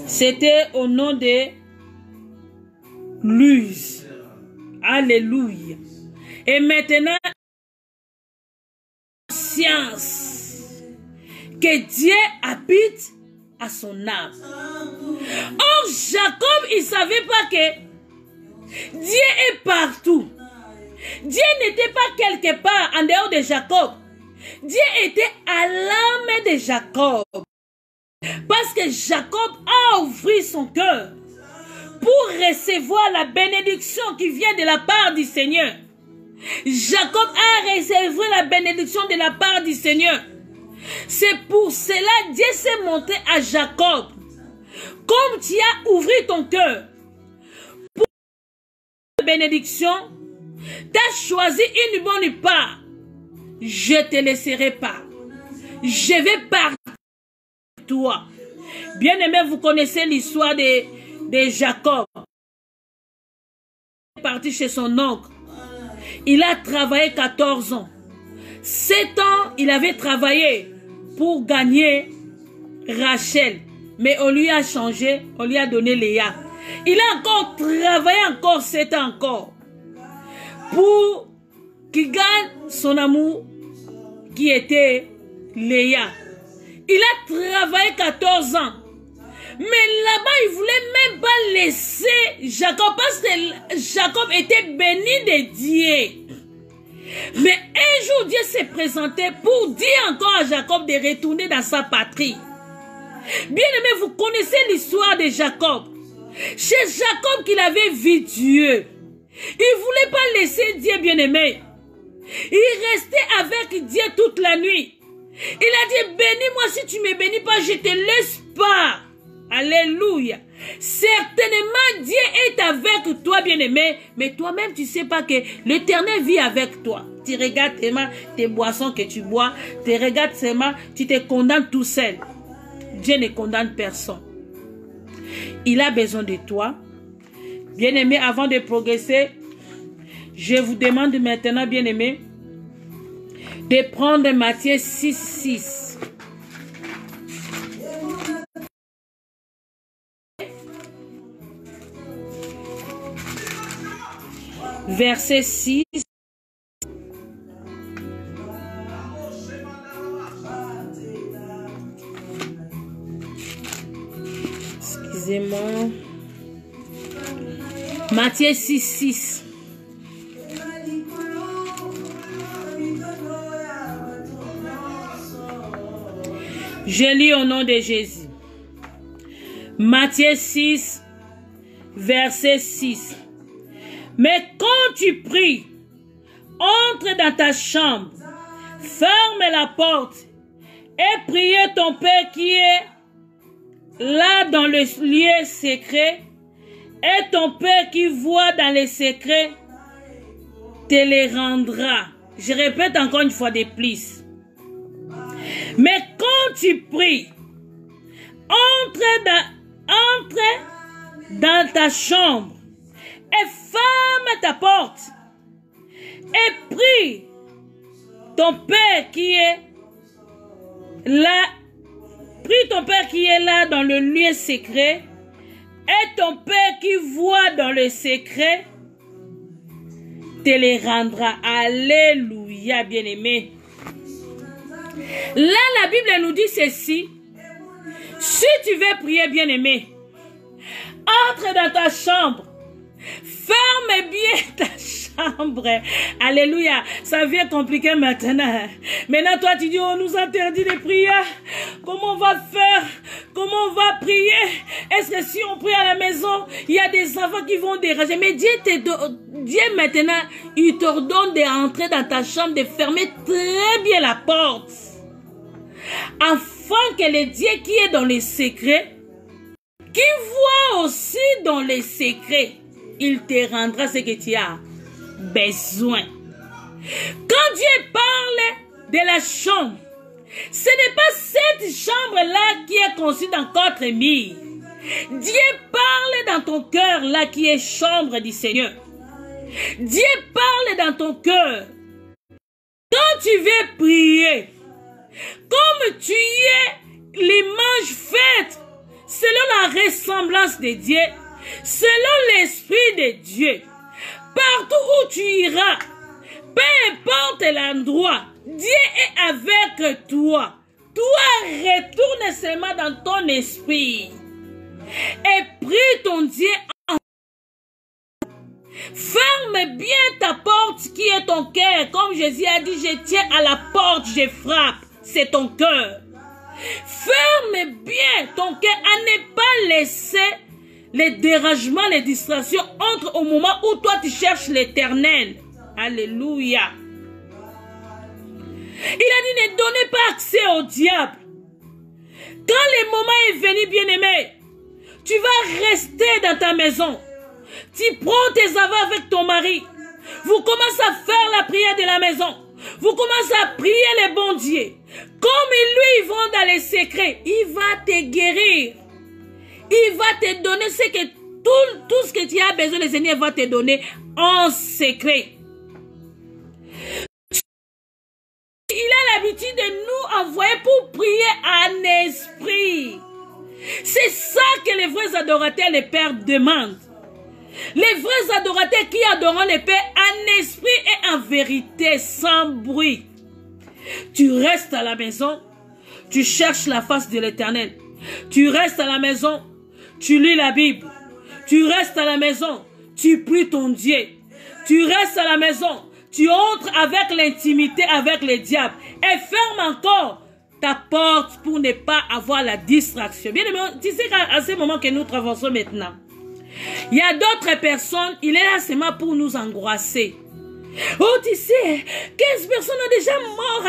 Speaker 2: c'était au nom de Luz. Alléluia. Et maintenant, conscience que Dieu habite à son âme. Or, Jacob, il ne savait pas que Dieu est partout. Dieu n'était pas quelque part en dehors de Jacob. Dieu était à l'âme de Jacob. Parce que Jacob a ouvert son cœur pour recevoir la bénédiction qui vient de la part du Seigneur. Jacob a recevé la bénédiction de la part du Seigneur. C'est pour cela Dieu s'est montré à Jacob. Comme tu as ouvert ton cœur pour la bénédiction, tu as choisi une bonne part. Je ne te laisserai pas. Je vais partir de toi. Bien aimé, vous connaissez l'histoire de Jacob. Il est parti chez son oncle. Il a travaillé 14 ans. 7 ans, il avait travaillé pour gagner Rachel. Mais on lui a changé, on lui a donné Léa. Il a encore travaillé encore 7 ans encore. Pour qu'il gagne son amour qui était Léa. Il a travaillé 14 ans. Mais là-bas, il ne voulait même pas laisser Jacob parce que Jacob était béni de Dieu. Mais un jour, Dieu s'est présenté pour dire encore à Jacob de retourner dans sa patrie. Bien aimé, vous connaissez l'histoire de Jacob. C'est Jacob qu'il avait vu Dieu. Il ne voulait pas laisser Dieu, bien aimé. Il restait avec Dieu toute la nuit. Il a dit, bénis-moi, si tu ne me bénis pas, je ne te laisse pas. Alléluia. Certainement, Dieu est avec toi, bien-aimé, mais toi-même, tu ne sais pas que l'Éternel vit avec toi. Tu regardes seulement tes boissons que tu bois, tu regardes seulement, tu te condamnes tout seul. Dieu ne condamne personne. Il a besoin de toi Bien-aimés, avant de progresser, je vous demande maintenant, bien-aimés, de prendre Matthieu 6:6. Verset 6. Excusez-moi. Matthieu 6:6. Je lis au nom de Jésus. Matthieu 6, verset 6. Mais quand tu pries, entre dans ta chambre, ferme la porte et prie ton Père qui est là dans le lieu secret, et ton Père qui voit dans les secrets te les rendra. Je répète encore une fois de plus. Mais quand tu pries, entre dans ta chambre et ferme ta porte et prie ton Père qui est là. Prie ton Père qui est là dans le lieu secret, et ton Père qui voit dans le secret te les rendra. Alléluia, bien-aimé. Là, la Bible nous dit ceci. Si tu veux prier, bien-aimé, entre dans ta chambre, ferme bien ta chambre. Alléluia. Ça devient compliqué maintenant. Maintenant, toi, tu dis, on nous interdit de prier. Comment on va faire? Comment on va prier? Est-ce que si on prie à la maison, il y a des enfants qui vont déranger? Mais Dieu maintenant, il t'ordonne d'entrer dans ta chambre, de fermer très bien la porte. Afin que le Dieu qui est dans les secrets, qui voit aussi dans les secrets, il te rendra ce que tu as besoin. Quand Dieu parle de la chambre, ce n'est pas cette chambre-là qui est conçue dans 4 murs. Dieu parle dans ton cœur là qui est chambre du Seigneur. Dieu parle dans ton cœur. Quand tu veux prier, comme tu es l'image faite selon la ressemblance de Dieu, selon l'Esprit de Dieu, partout où tu iras, peu importe l'endroit, Dieu est avec toi. Toi, retourne seulement dans ton esprit et prie ton Dieu. Ferme bien ta porte qui est ton cœur. Comme Jésus a dit, je tiens à la porte, je frappe. C'est ton cœur. Ferme bien ton cœur à ne pas laisser les dérangements, les distractions entrent au moment où toi tu cherches l'Éternel. Alléluia. Il a dit, ne donnez pas accès au diable. Quand le moment est venu, bien-aimé, tu vas rester dans ta maison. Tu prends tes affaires avec ton mari. Vous commencez à faire la prière de la maison. Vous commencez à prier les bons dieux. Comme lui, il va dans les secrets, il va te guérir. Il va te donner ce que tout ce que tu as besoin, le Seigneur va te donner en secret. Il a l'habitude de nous envoyer pour prier en esprit. C'est ça que les vrais adorateurs, les pères demandent. Les vrais adorateurs qui adorent le Père en esprit et en vérité, sans bruit. Tu restes à la maison, tu cherches la face de l'Éternel. Tu restes à la maison, tu lis la Bible. Tu restes à la maison, tu pries ton Dieu. Tu restes à la maison, tu entres avec l'intimité avec le diable. Et ferme encore ta porte pour ne pas avoir la distraction. Bien aimé, tu sais qu'à ce moment que nous traversons maintenant, il y a d'autres personnes, il est là seulement pour nous angoisser. Oh, tu sais, 15 personnes ont déjà mort.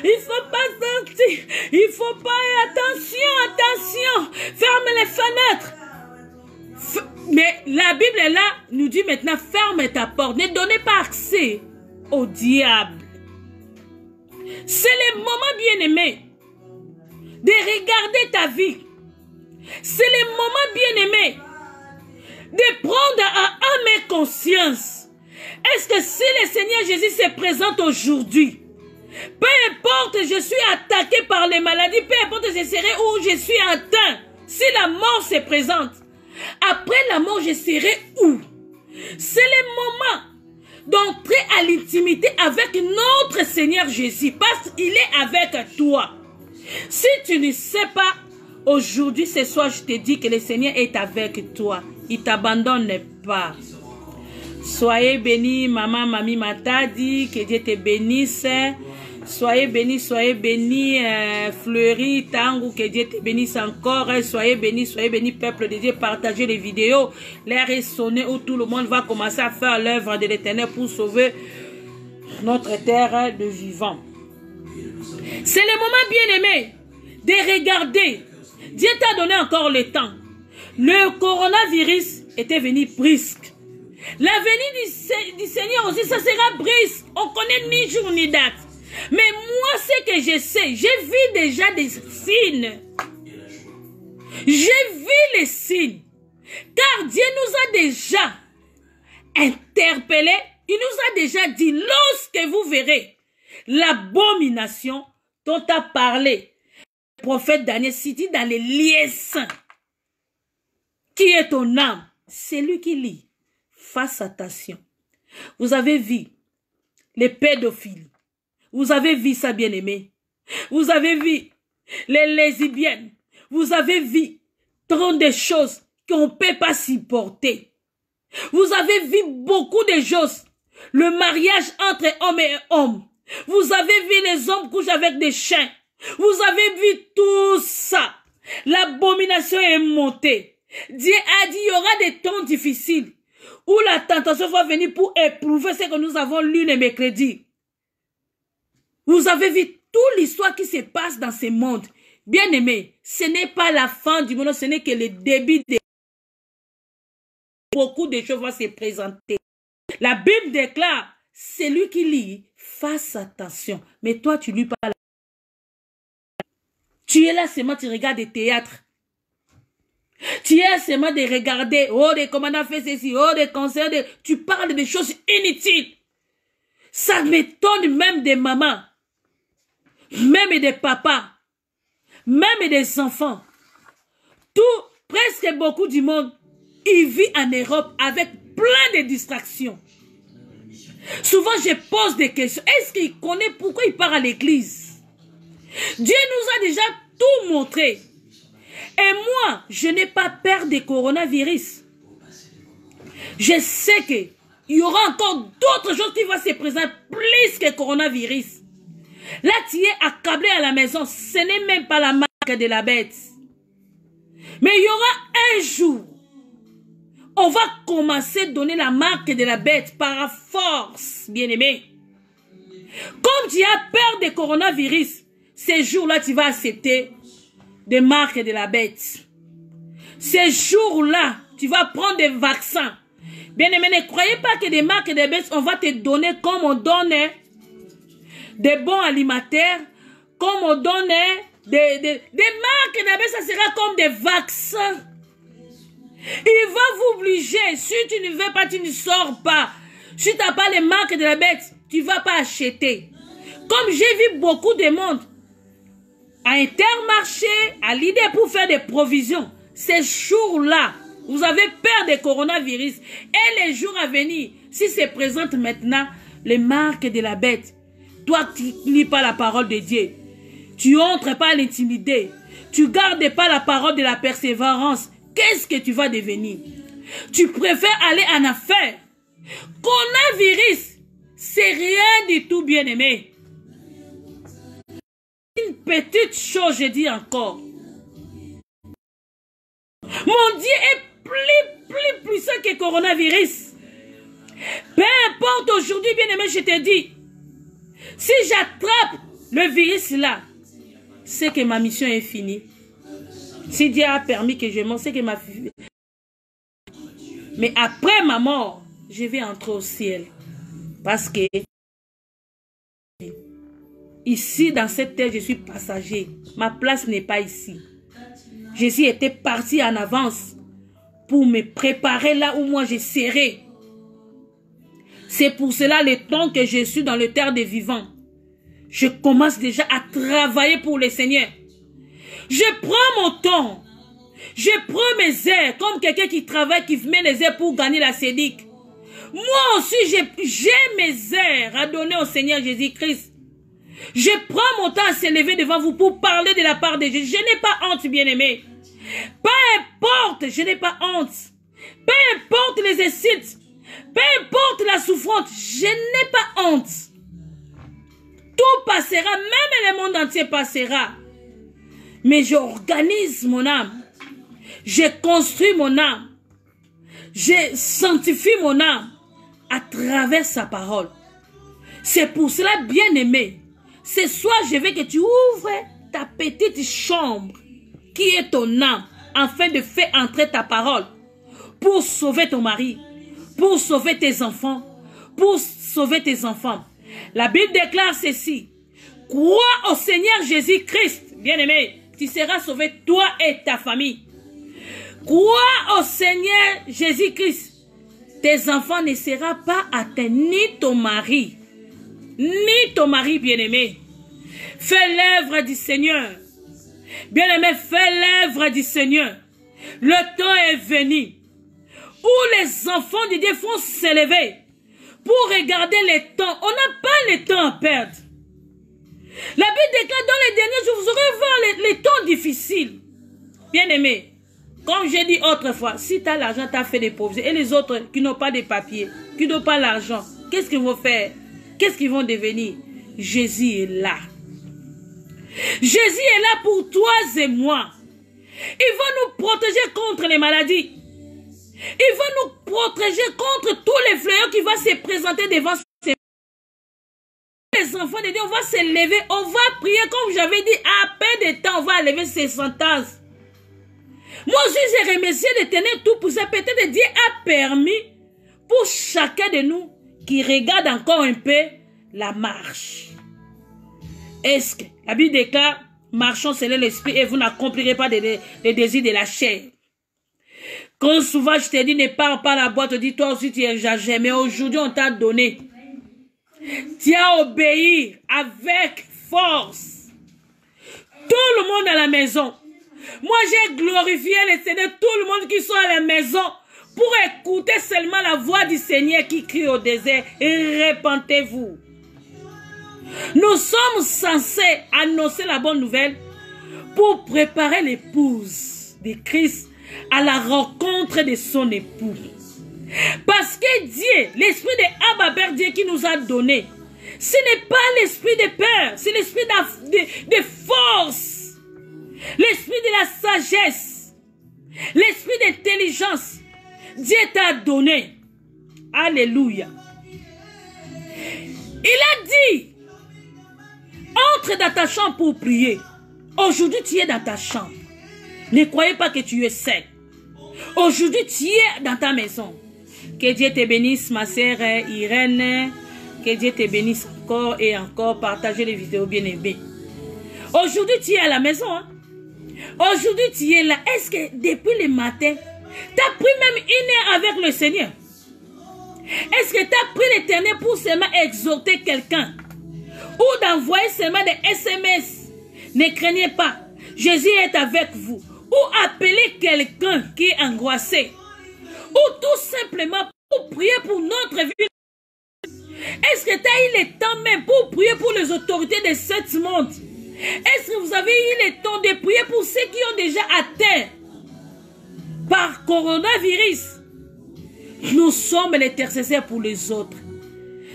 Speaker 2: Il ne faut pas sortir. Il ne faut pas. Attention, attention. Ferme les fenêtres. Mais la Bible est là, nous dit maintenant, ferme ta porte. Ne donnez pas accès au diable. C'est le moment, bien-aimé, de regarder ta vie. C'est le moment, bien-aimé, de prendre conscience. Est-ce que si le Seigneur Jésus se présente aujourd'hui, peu importe je suis attaqué par les maladies, peu importe je serai où je suis atteint, si la mort se présente, après la mort je serai où? C'est le moment d'entrer à l'intimité avec notre Seigneur Jésus, parce qu'il est avec toi. Si tu ne sais pas, aujourd'hui, ce soir, je te dis que le Seigneur est avec toi. Il ne t'abandonne pas. Soyez bénis, maman, mamie Matadi, que Dieu te bénisse. Soyez bénis, Fleury, Tango, que Dieu te bénisse encore. Soyez bénis, peuple de Dieu. Partagez les vidéos. L'air est sonné où tout le monde va commencer à faire l'œuvre de l'Éternel pour sauver notre terre de vivants. C'est le moment bien-aimé de regarder. Dieu t'a donné encore le temps. Le coronavirus était venu brusque. La venue du Seigneur aussi, ça sera brusque. On connaît ni jour ni date. Mais moi, ce que je sais, j'ai vu déjà des signes. J'ai vu les signes. Car Dieu nous a déjà interpellés. Il nous a déjà dit, lorsque vous verrez l'abomination dont a parlé le prophète Daniel, si dit dans les lieux saints, qui est ton âme, c'est lui qui lit. Fasse attention. Vous avez vu les pédophiles. Vous avez vu ça, bien-aimé. Vous avez vu les lesbiennes. Vous avez vu tant de choses qu'on ne peut pas supporter. Vous avez vu beaucoup de choses. Le mariage entre homme et homme. Vous avez vu les hommes coucher avec des chiens. Vous avez vu tout ça. L'abomination est montée. Dieu a dit, il y aura des temps difficiles où la tentation va venir pour éprouver ce que nous avons lu le mercredi. Vous avez vu toute l'histoire qui se passe dans ce monde. Bien aimé, ce n'est pas la fin du monde, ce n'est que le début de... Beaucoup de choses vont se présenter. La Bible déclare, celui qui lit, fasse attention. Mais toi, tu lis pas la... Tu es là seulement, tu regardes des théâtres. Tu es seulement de regarder, oh, des commandants fait ceci, oh, des concerts, tu parles de choses inutiles. Ça m'étonne même des mamans, même des papas, même des enfants. Tout, presque beaucoup du monde, il vit en Europe avec plein de distractions. Souvent, je pose des questions. Est-ce qu'il connaît pourquoi il part à l'église? Dieu nous a déjà tout montré. Et moi, je n'ai pas peur des coronavirus. Je sais qu'il y aura encore d'autres choses qui vont se présenter plus que coronavirus. Là, tu es accablé à la maison. Ce n'est même pas la marque de la bête. Mais il y aura un jour, on va commencer à donner la marque de la bête par force, bien-aimé. Comme tu as peur des coronavirus, ces jours-là, tu vas accepter des marques de la bête. Ces jours-là, tu vas prendre des vaccins. Bien-aimé, ne croyez pas que des marques de bête, on va te donner comme on donne des bons alimentaires, comme on donne des marques de bête, ça sera comme des vaccins. Il va vous obliger. Si tu ne veux pas, tu ne sors pas. Si tu n'as pas les marques de la bête, tu ne vas pas acheter. Comme j'ai vu beaucoup de monde à Intermarché, à l'idée pour faire des provisions. Ces jours-là, vous avez peur des coronavirus. Et les jours à venir, si se présente maintenant les marques de la bête, toi tu ne lis pas la parole de Dieu. Tu entres pas à l'intimité. Tu gardes pas la parole de la persévérance. Qu'est-ce que tu vas devenir? Tu préfères aller en affaires. Coronavirus, c'est rien du tout, bien-aimé. Une petite chose, je dis encore. Mon Dieu est plus puissant que le coronavirus. Peu importe aujourd'hui, bien-aimé, je te dis, si j'attrape le virus là, c'est que ma mission est finie. Si Dieu a permis que je meure, c'est que ma fille... Mais après ma mort, je vais entrer au ciel. Parce que ici, dans cette terre, je suis passager. Ma place n'est pas ici. Jésus était parti en avance pour me préparer là où moi je serai. C'est pour cela, le temps que je suis dans le terre des vivants, je commence déjà à travailler pour le Seigneur. Je prends mon temps. Je prends mes heures comme quelqu'un qui travaille, qui met les heures pour gagner la sédique. Moi aussi, j'ai mes heures à donner au Seigneur Jésus-Christ. Je prends mon temps à s'élever devant vous pour parler de la part de Jésus. Je n'ai pas honte, bien-aimé. Peu importe, je n'ai pas honte. Peu importe les insultes. Peu importe la souffrance, je n'ai pas honte. Tout passera, même le monde entier passera. Mais j'organise mon âme. Je construis mon âme. Je sanctifie mon âme à travers sa parole. C'est pour cela, bien-aimé, ce soir, je veux que tu ouvres ta petite chambre qui est ton âme, afin de faire entrer ta parole pour sauver ton mari, pour sauver tes enfants, pour sauver tes enfants. La Bible déclare ceci: crois au Seigneur Jésus-Christ, bien-aimé, tu seras sauvé, toi et ta famille. Crois au Seigneur Jésus-Christ, tes enfants ne seront pas atteints, ni ton mari, bien-aimé. Fais l'œuvre du Seigneur. Bien-aimé, fais l'œuvre du Seigneur. Le temps est venu où les enfants de Dieu vont s'élever pour regarder les temps. On n'a pas le temps à perdre. La Bible déclare dans les derniers jours, vous aurez voir les temps difficiles. Bien-aimé, comme j'ai dit autrefois, si tu as l'argent, tu as fait des pauvres. Et les autres qui n'ont pas de papiers, qui n'ont pas l'argent, qu'est-ce qu'ils vont faire? Qu'est-ce qu'ils vont devenir? Jésus est là. Jésus est là pour toi et moi. Il va nous protéger contre les maladies. Il va nous protéger contre tous les fléaux qui vont se présenter devant les enfants de Dieu. On va se lever, on va prier comme j'avais dit, à peine de temps, on va lever ses sentences. Moi aussi, j'ai remercié de tenir tout pour ça. Peut-être Dieu a permis pour chacun de nous qui regarde encore un peu la marche. Est-ce que la Bible déclare, marchons selon l'esprit et vous n'accomplirez pas les désirs de la chair. Quand souvent je te dis, ne pars pas la boîte, dis toi aussi tu exagères. Mais aujourd'hui on t'a donné. Tu as obéi avec force. Tout le monde à la maison. Moi j'ai glorifié le Seigneur, tout le monde qui sont à la maison pour écouter seulement la voix du Seigneur qui crie au désert. Et repentez-vous. Nous sommes censés annoncer la bonne nouvelle pour préparer l'épouse de Christ à la rencontre de son époux. Parce que Dieu, l'esprit de Abba Père Dieu qui nous a donné, ce n'est pas l'esprit de peur, c'est l'esprit de force, l'esprit de la sagesse, l'esprit d'intelligence. Dieu t'a donné. Alléluia. Il a dit, entre dans ta chambre pour prier. Aujourd'hui, tu es dans ta chambre. Ne croyez pas que tu es seul. Aujourd'hui, tu es dans ta maison. Que Dieu te bénisse, ma sœur Irène. Que Dieu te bénisse encore et encore. Partagez les vidéos bien aimées. Aujourd'hui, tu es à la maison. Hein? Aujourd'hui, tu es là. Est-ce que depuis le matin, tu as pris même 1 heure avec le Seigneur? Est-ce que tu as pris l'Éternel pour seulement exhorter quelqu'un? Ou d'envoyer seulement des SMS? Ne craignez pas. Jésus est avec vous. Ou appeler quelqu'un qui est angoissé. Ou tout simplement pour prier pour notre vie. Est-ce que tu as eu le temps même pour prier pour les autorités de ce monde? Est-ce que vous avez eu le temps de prier pour ceux qui ont déjà atteint par coronavirus? Nous sommes l'intercesseur pour les autres.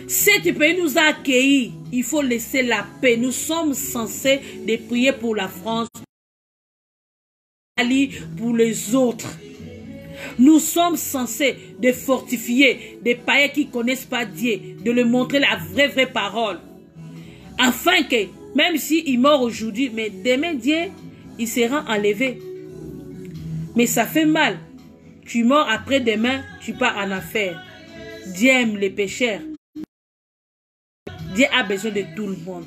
Speaker 2: Cet pays nous a accueillis. Il faut laisser la paix. Nous sommes censés de prier pour la France, pour les autres. Nous sommes censés de fortifier des païens qui ne connaissent pas Dieu, de leur montrer la vraie parole. Afin que, même s'il meurt aujourd'hui, mais demain Dieu, il sera enlevé. Mais ça fait mal. Tu meurs après-demain, tu pars en affaire. Dieu aime les pécheurs. Dieu a besoin de tout le monde.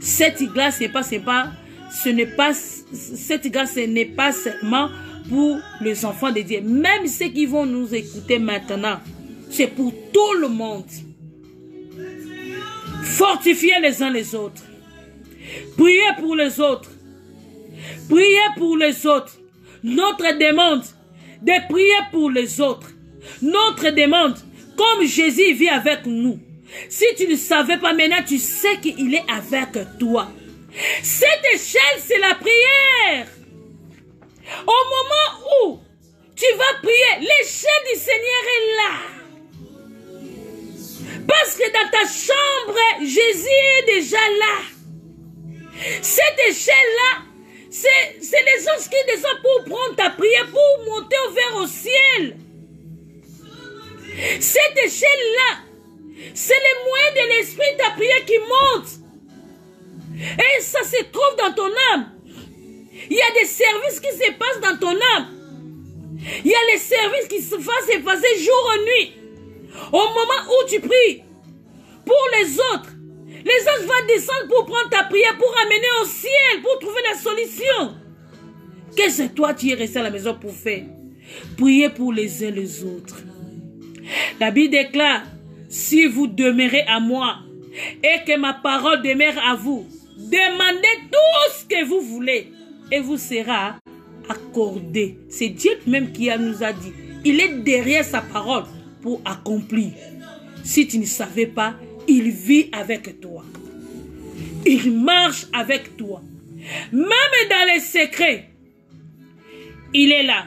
Speaker 2: Cette grâce ce n'est pas seulement pour les enfants de Dieu. Même ceux qui vont nous écouter maintenant, c'est pour tout le monde. Fortifiez les uns les autres. Priez pour les autres. Priez pour les autres. Notre demande de prier pour les autres. Notre demande, comme Jésus vit avec nous. Si tu ne savais pas maintenant, tu sais qu'il est avec toi. Cette échelle, c'est la prière. Au moment où tu vas prier, l'échelle du Seigneur est là. Parce que dans ta chambre, Jésus est déjà là. Cette échelle-là, c'est les anges qui descendent pour prendre ta prière, pour monter vers au ciel. Cette échelle-là, c'est le moyen de l'esprit de ta prière qui monte. Et ça se trouve dans ton âme. Il y a des services qui se passent dans ton âme. Il y a les services qui se fassent passer jour et nuit. Au moment où tu pries pour les autres, les anges vont descendre pour prendre ta prière, pour amener au ciel, pour trouver la solution. Qu'est-ce que toi tu es resté à la maison pour faire? Priez pour les uns les autres. La Bible déclare, si vous demeurez à moi et que ma parole demeure à vous, demandez tout ce que vous voulez et vous sera accordé. C'est Dieu même qui nous a dit. Il est derrière sa parole pour accomplir. Si tu ne savais pas, il vit avec toi. Il marche avec toi. Même dans les secrets, il est là.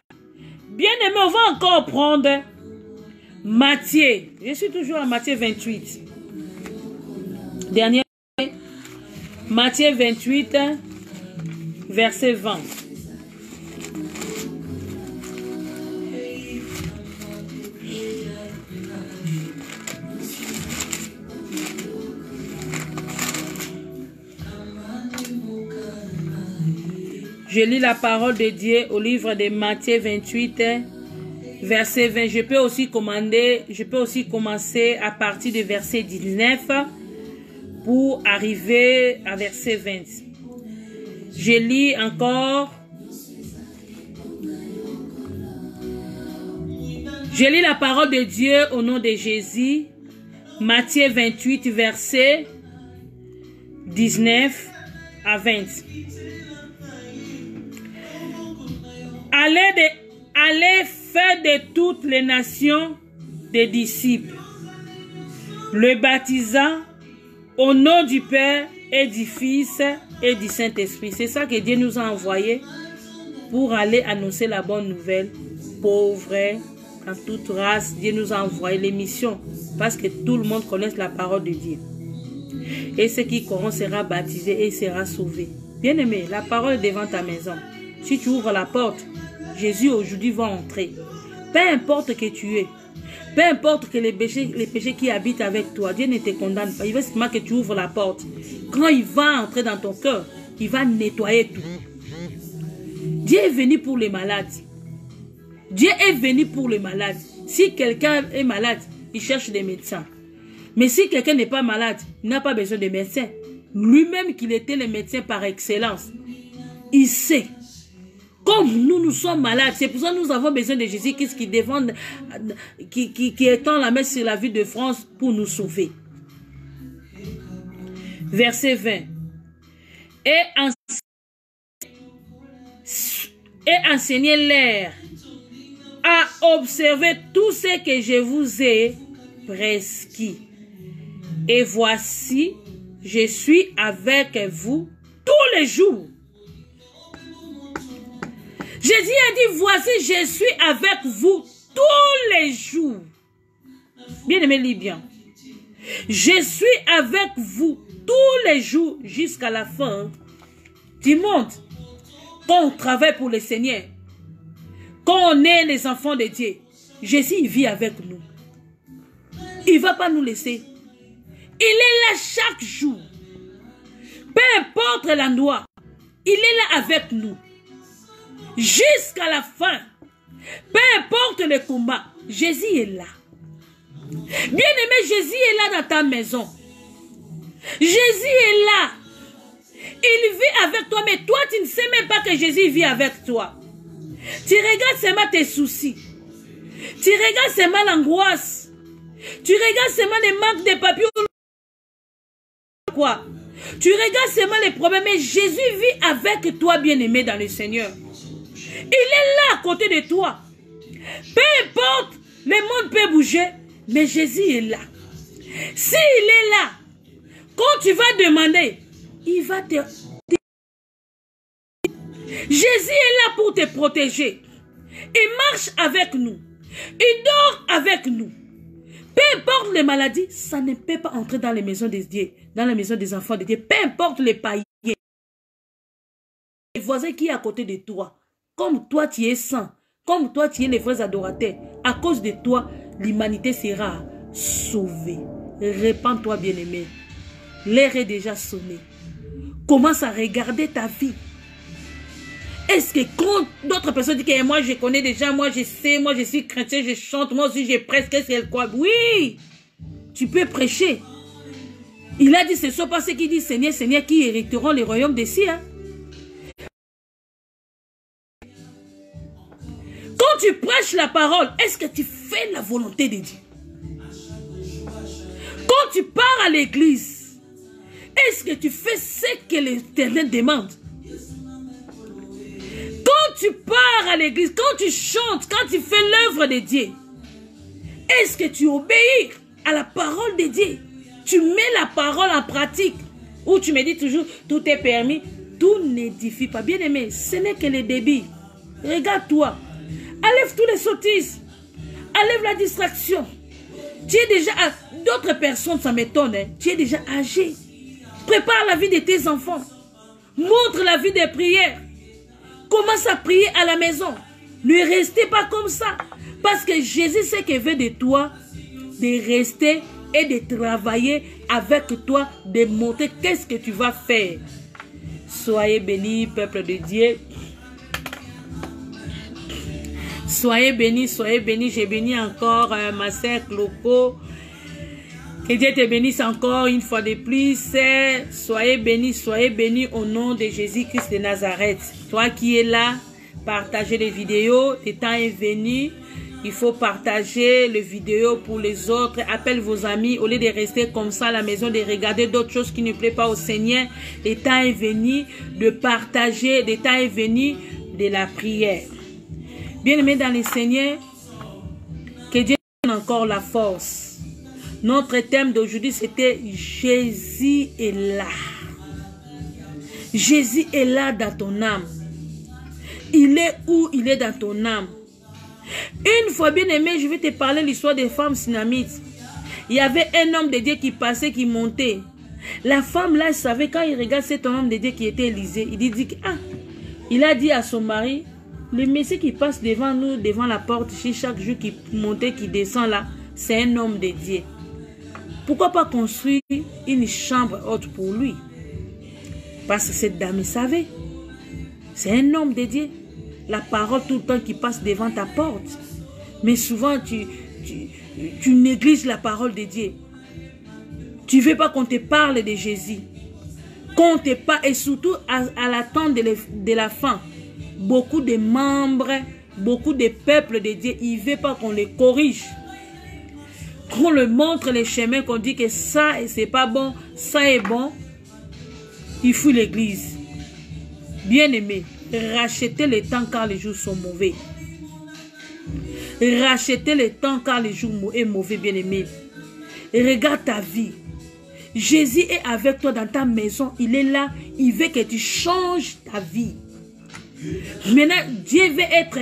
Speaker 2: Bien aimé, on va encore prendre Matthieu. Je suis toujours à Matthieu 28. Dernier. Matthieu 28, verset 20. Je lis la parole de Dieu au livre de Matthieu 28, verset 20. Je peux aussi commencer à partir du verset 19 pour arriver à verset 20. Je lis encore. Je lis la parole de Dieu au nom de Jésus. Matthieu 28, verset 19 à 20. Allez faire de toutes les nations des disciples, le baptisant au nom du Père et du Fils et du Saint-Esprit. C'est ça que Dieu nous a envoyé pour aller annoncer la bonne nouvelle. Pauvres, en toute race, Dieu nous a envoyé les missions parce que tout le monde connaisse la parole de Dieu. Et ce qui croiront sera baptisé et sera sauvé. Bien aimé, la parole est devant ta maison. Si tu ouvres la porte, Jésus aujourd'hui va entrer. Peu importe que tu es, peu importe que les péchés qui habitent avec toi, Dieu ne te condamne pas. Il veut seulement que tu ouvres la porte. Quand il va entrer dans ton cœur, il va nettoyer tout. Dieu est venu pour les malades. Dieu est venu pour les malades. Si quelqu'un est malade, il cherche des médecins. Mais si quelqu'un n'est pas malade, il n'a pas besoin de médecins. Lui-même qu'il était le médecin par excellence, il sait. Comme nous sommes malades, c'est pour ça que nous avons besoin de Jésus qui étend la main sur la vie de France pour nous sauver. Verset 20. Et enseignez-leur à observer tout ce que je vous ai prescrit. Et voici, je suis avec vous tous les jours. Jésus a dit, voici, je suis avec vous tous les jours. Bien aimé, lis bien. Je suis avec vous tous les jours jusqu'à la fin du monde. Quand on travaille pour le Seigneur, quand on est les enfants de Dieu, Jésus il vit avec nous. Il ne va pas nous laisser. Il est là chaque jour. Peu importe l'endroit, il est là avec nous. Jusqu'à la fin. Peu importe le combat, Jésus est là. Bien-aimé, Jésus est là dans ta maison. Jésus est là. Il vit avec toi, mais toi, tu ne sais même pas que Jésus vit avec toi. Tu regardes seulement tes soucis. Tu regardes seulement l'angoisse. Tu regardes seulement les manques de papier. Quoi? Tu regardes seulement les problèmes. Mais Jésus vit avec toi, bien-aimé, dans le Seigneur. Il est là à côté de toi. Peu importe, le monde peut bouger, mais Jésus est là. S'il est là, quand tu vas demander, il va te... Jésus est là pour te protéger. Il marche avec nous. Il dort avec nous. Peu importe les maladies, ça ne peut pas entrer dans les maisons des dieux, dans la maison des enfants de Dieu. Peu importe les païens. Les voisins qui est à côté de toi, comme toi tu es saint, comme toi tu es les vrais adorateurs, à cause de toi, l'humanité sera sauvée. Répands-toi, bien-aimé. L'heure est déjà sonnée. Commence à regarder ta vie. Est-ce que quand d'autres personnes disent que moi je connais déjà, moi je sais, moi je suis chrétien, je chante, moi aussi je prêche, qu'est-ce qu'elle croit? Oui, tu peux prêcher. Il a dit, ce ne sont pas ceux qui disent Seigneur, Seigneur, qui hériteront les royaumes des cieux. Hein? Quand tu prêches la parole, est-ce que tu fais la volonté de Dieu? Quand tu pars à l'église, est-ce que tu fais ce que l'Éternel demande? Quand tu pars à l'église, quand tu chantes, quand tu fais l'œuvre de Dieu, est-ce que tu obéis à la parole de Dieu? Tu mets la parole en pratique. Ou tu me dis toujours, tout est permis, tout n'édifie pas. Bien aimé, ce n'est que le débit. Regarde-toi. Enlève tous les sottises. Enlève la distraction. Tu es déjà... D'autres personnes, ça m'étonne. Hein. Tu es déjà âgé. Prépare la vie de tes enfants. Montre la vie des prières. Commence à prier à la maison. Ne restez pas comme ça. Parce que Jésus sait qu'il veut de toi de rester et de travailler avec toi, de montrer qu'est-ce que tu vas faire. Soyez bénis, peuple de Dieu. Soyez bénis, soyez bénis. J'ai béni encore ma sœur Cloco. Que Dieu te bénisse encore une fois de plus. Soyez bénis au nom de Jésus-Christ de Nazareth. Toi qui es là, partagez les vidéos. Le temps est venu. Il faut partager les vidéos pour les autres. Appelle vos amis. Au lieu de rester comme ça à la maison, de regarder d'autres choses qui ne plaisent pas au Seigneur. Le temps est venu de partager. Le temps est venu de la prière. Bien-aimés dans le Seigneur, que Dieu donne encore la force. Notre thème d'aujourd'hui, c'était Jésus est là. Jésus est là dans ton âme. Il est où? Il est dans ton âme. Une fois, bien aimé, je vais te parler de l'histoire des femmes sunamites. Il y avait un homme de Dieu qui passait, qui montait. La femme là, elle savait, quand il regarde cet homme de Dieu qui était Élisée, il dit il a dit à son mari, le Messie qui passe devant nous, devant la porte, chaque jour qui montait, qui descend là, c'est un homme de Dieu. Pourquoi pas construire une chambre haute pour lui? Parce que cette dame savait. C'est un homme de Dieu. La parole tout le temps qui passe devant ta porte. Mais souvent, tu négliges la parole de Dieu. Tu ne veux pas qu'on te parle de Jésus. Qu'on te parle, et surtout à l'attente de la fin. Beaucoup de membres, beaucoup de peuples de Dieu, ils ne veulent pas qu'on les corrige. Qu'on leur montre les chemins, qu'on dit que ça, c'est pas bon, ça est bon. Il faut l'église. Bien-aimé, rachetez le temps car les jours sont mauvais. Rachetez le temps car les jours sont mauvais, bien-aimé. Regarde ta vie. Jésus est avec toi dans ta maison. Il est là. Il veut que tu changes ta vie. Maintenant, Dieu veut être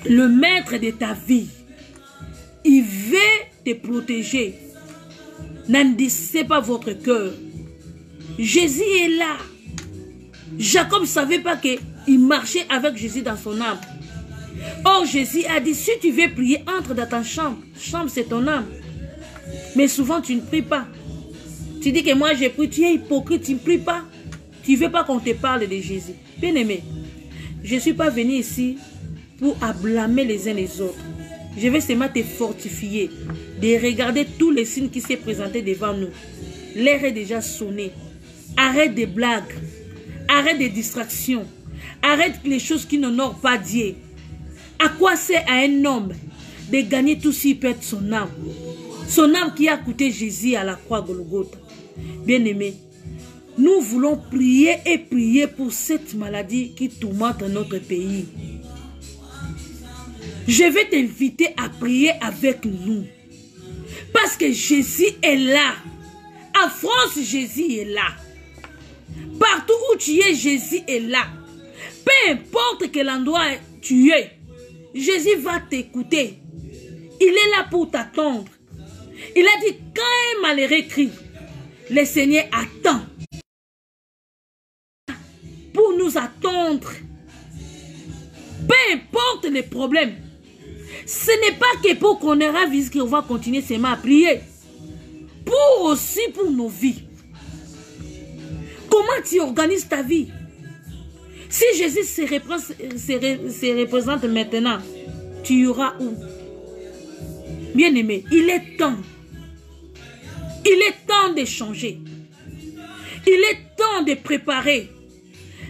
Speaker 2: le maître de ta vie. Il veut te protéger. N'endissez pas votre cœur. Jésus est là. Jacob ne savait pas qu'il marchait avec Jésus dans son âme. Or, Jésus a dit, si tu veux prier, entre dans ta chambre. Chambre, c'est ton âme. Mais souvent, tu ne pries pas. Tu dis que moi, j'ai prié. Tu es hypocrite, tu ne pries pas. Tu ne veux pas qu'on te parle de Jésus. Bien aimé, je ne suis pas venu ici pour blâmer les uns les autres. Je vais seulement te fortifier, de regarder tous les signes qui s'est présentés devant nous. L'heure est déjà sonnée. Arrête des blagues. Arrête des distractions. Arrête les choses qui n'honorent pas Dieu. À quoi sert à un homme de gagner tout s'il perd son âme. Son âme qui a coûté Jésus à la croix Golgotha. Bien-aimé, nous voulons prier et prier pour cette maladie qui tourmente notre pays. Je vais t'inviter à prier avec nous. Parce que Jésus est là. En France, Jésus est là. Partout où tu es, Jésus est là. Peu importe quel endroit tu es, Jésus va t'écouter. Il est là pour t'attendre. Il a dit, quand un malheureux crie, le Seigneur attend. Pour nous attendre. Peu importe les problèmes. Ce n'est pas que pour qu'on aura vu qu'on va continuer seulement à prier. Pour aussi pour nos vies. Comment tu organises ta vie? Si Jésus se représente maintenant, tu iras où? Bien-aimé, il est temps. Il est temps de changer. Il est temps de préparer.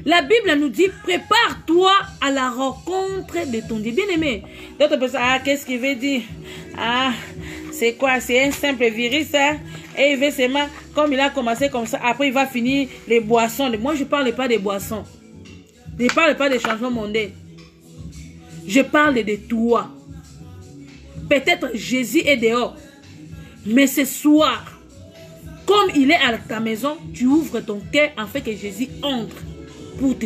Speaker 2: La Bible nous dit, prépare-toi à la rencontre de ton Dieu. Bien-aimé, d'autres personnes, ah, qu'est-ce qu'il veut dire? Ah, c'est quoi? C'est un simple virus, hein? Et il veut seulement, comme il a commencé comme ça, après il va finir les boissons. Moi, je ne parle pas des boissons. Je ne parle pas des changements mondains. Je parle de toi. Peut-être Jésus est dehors. Mais ce soir, comme il est à ta maison, tu ouvres ton cœur afin que Jésus entre pour te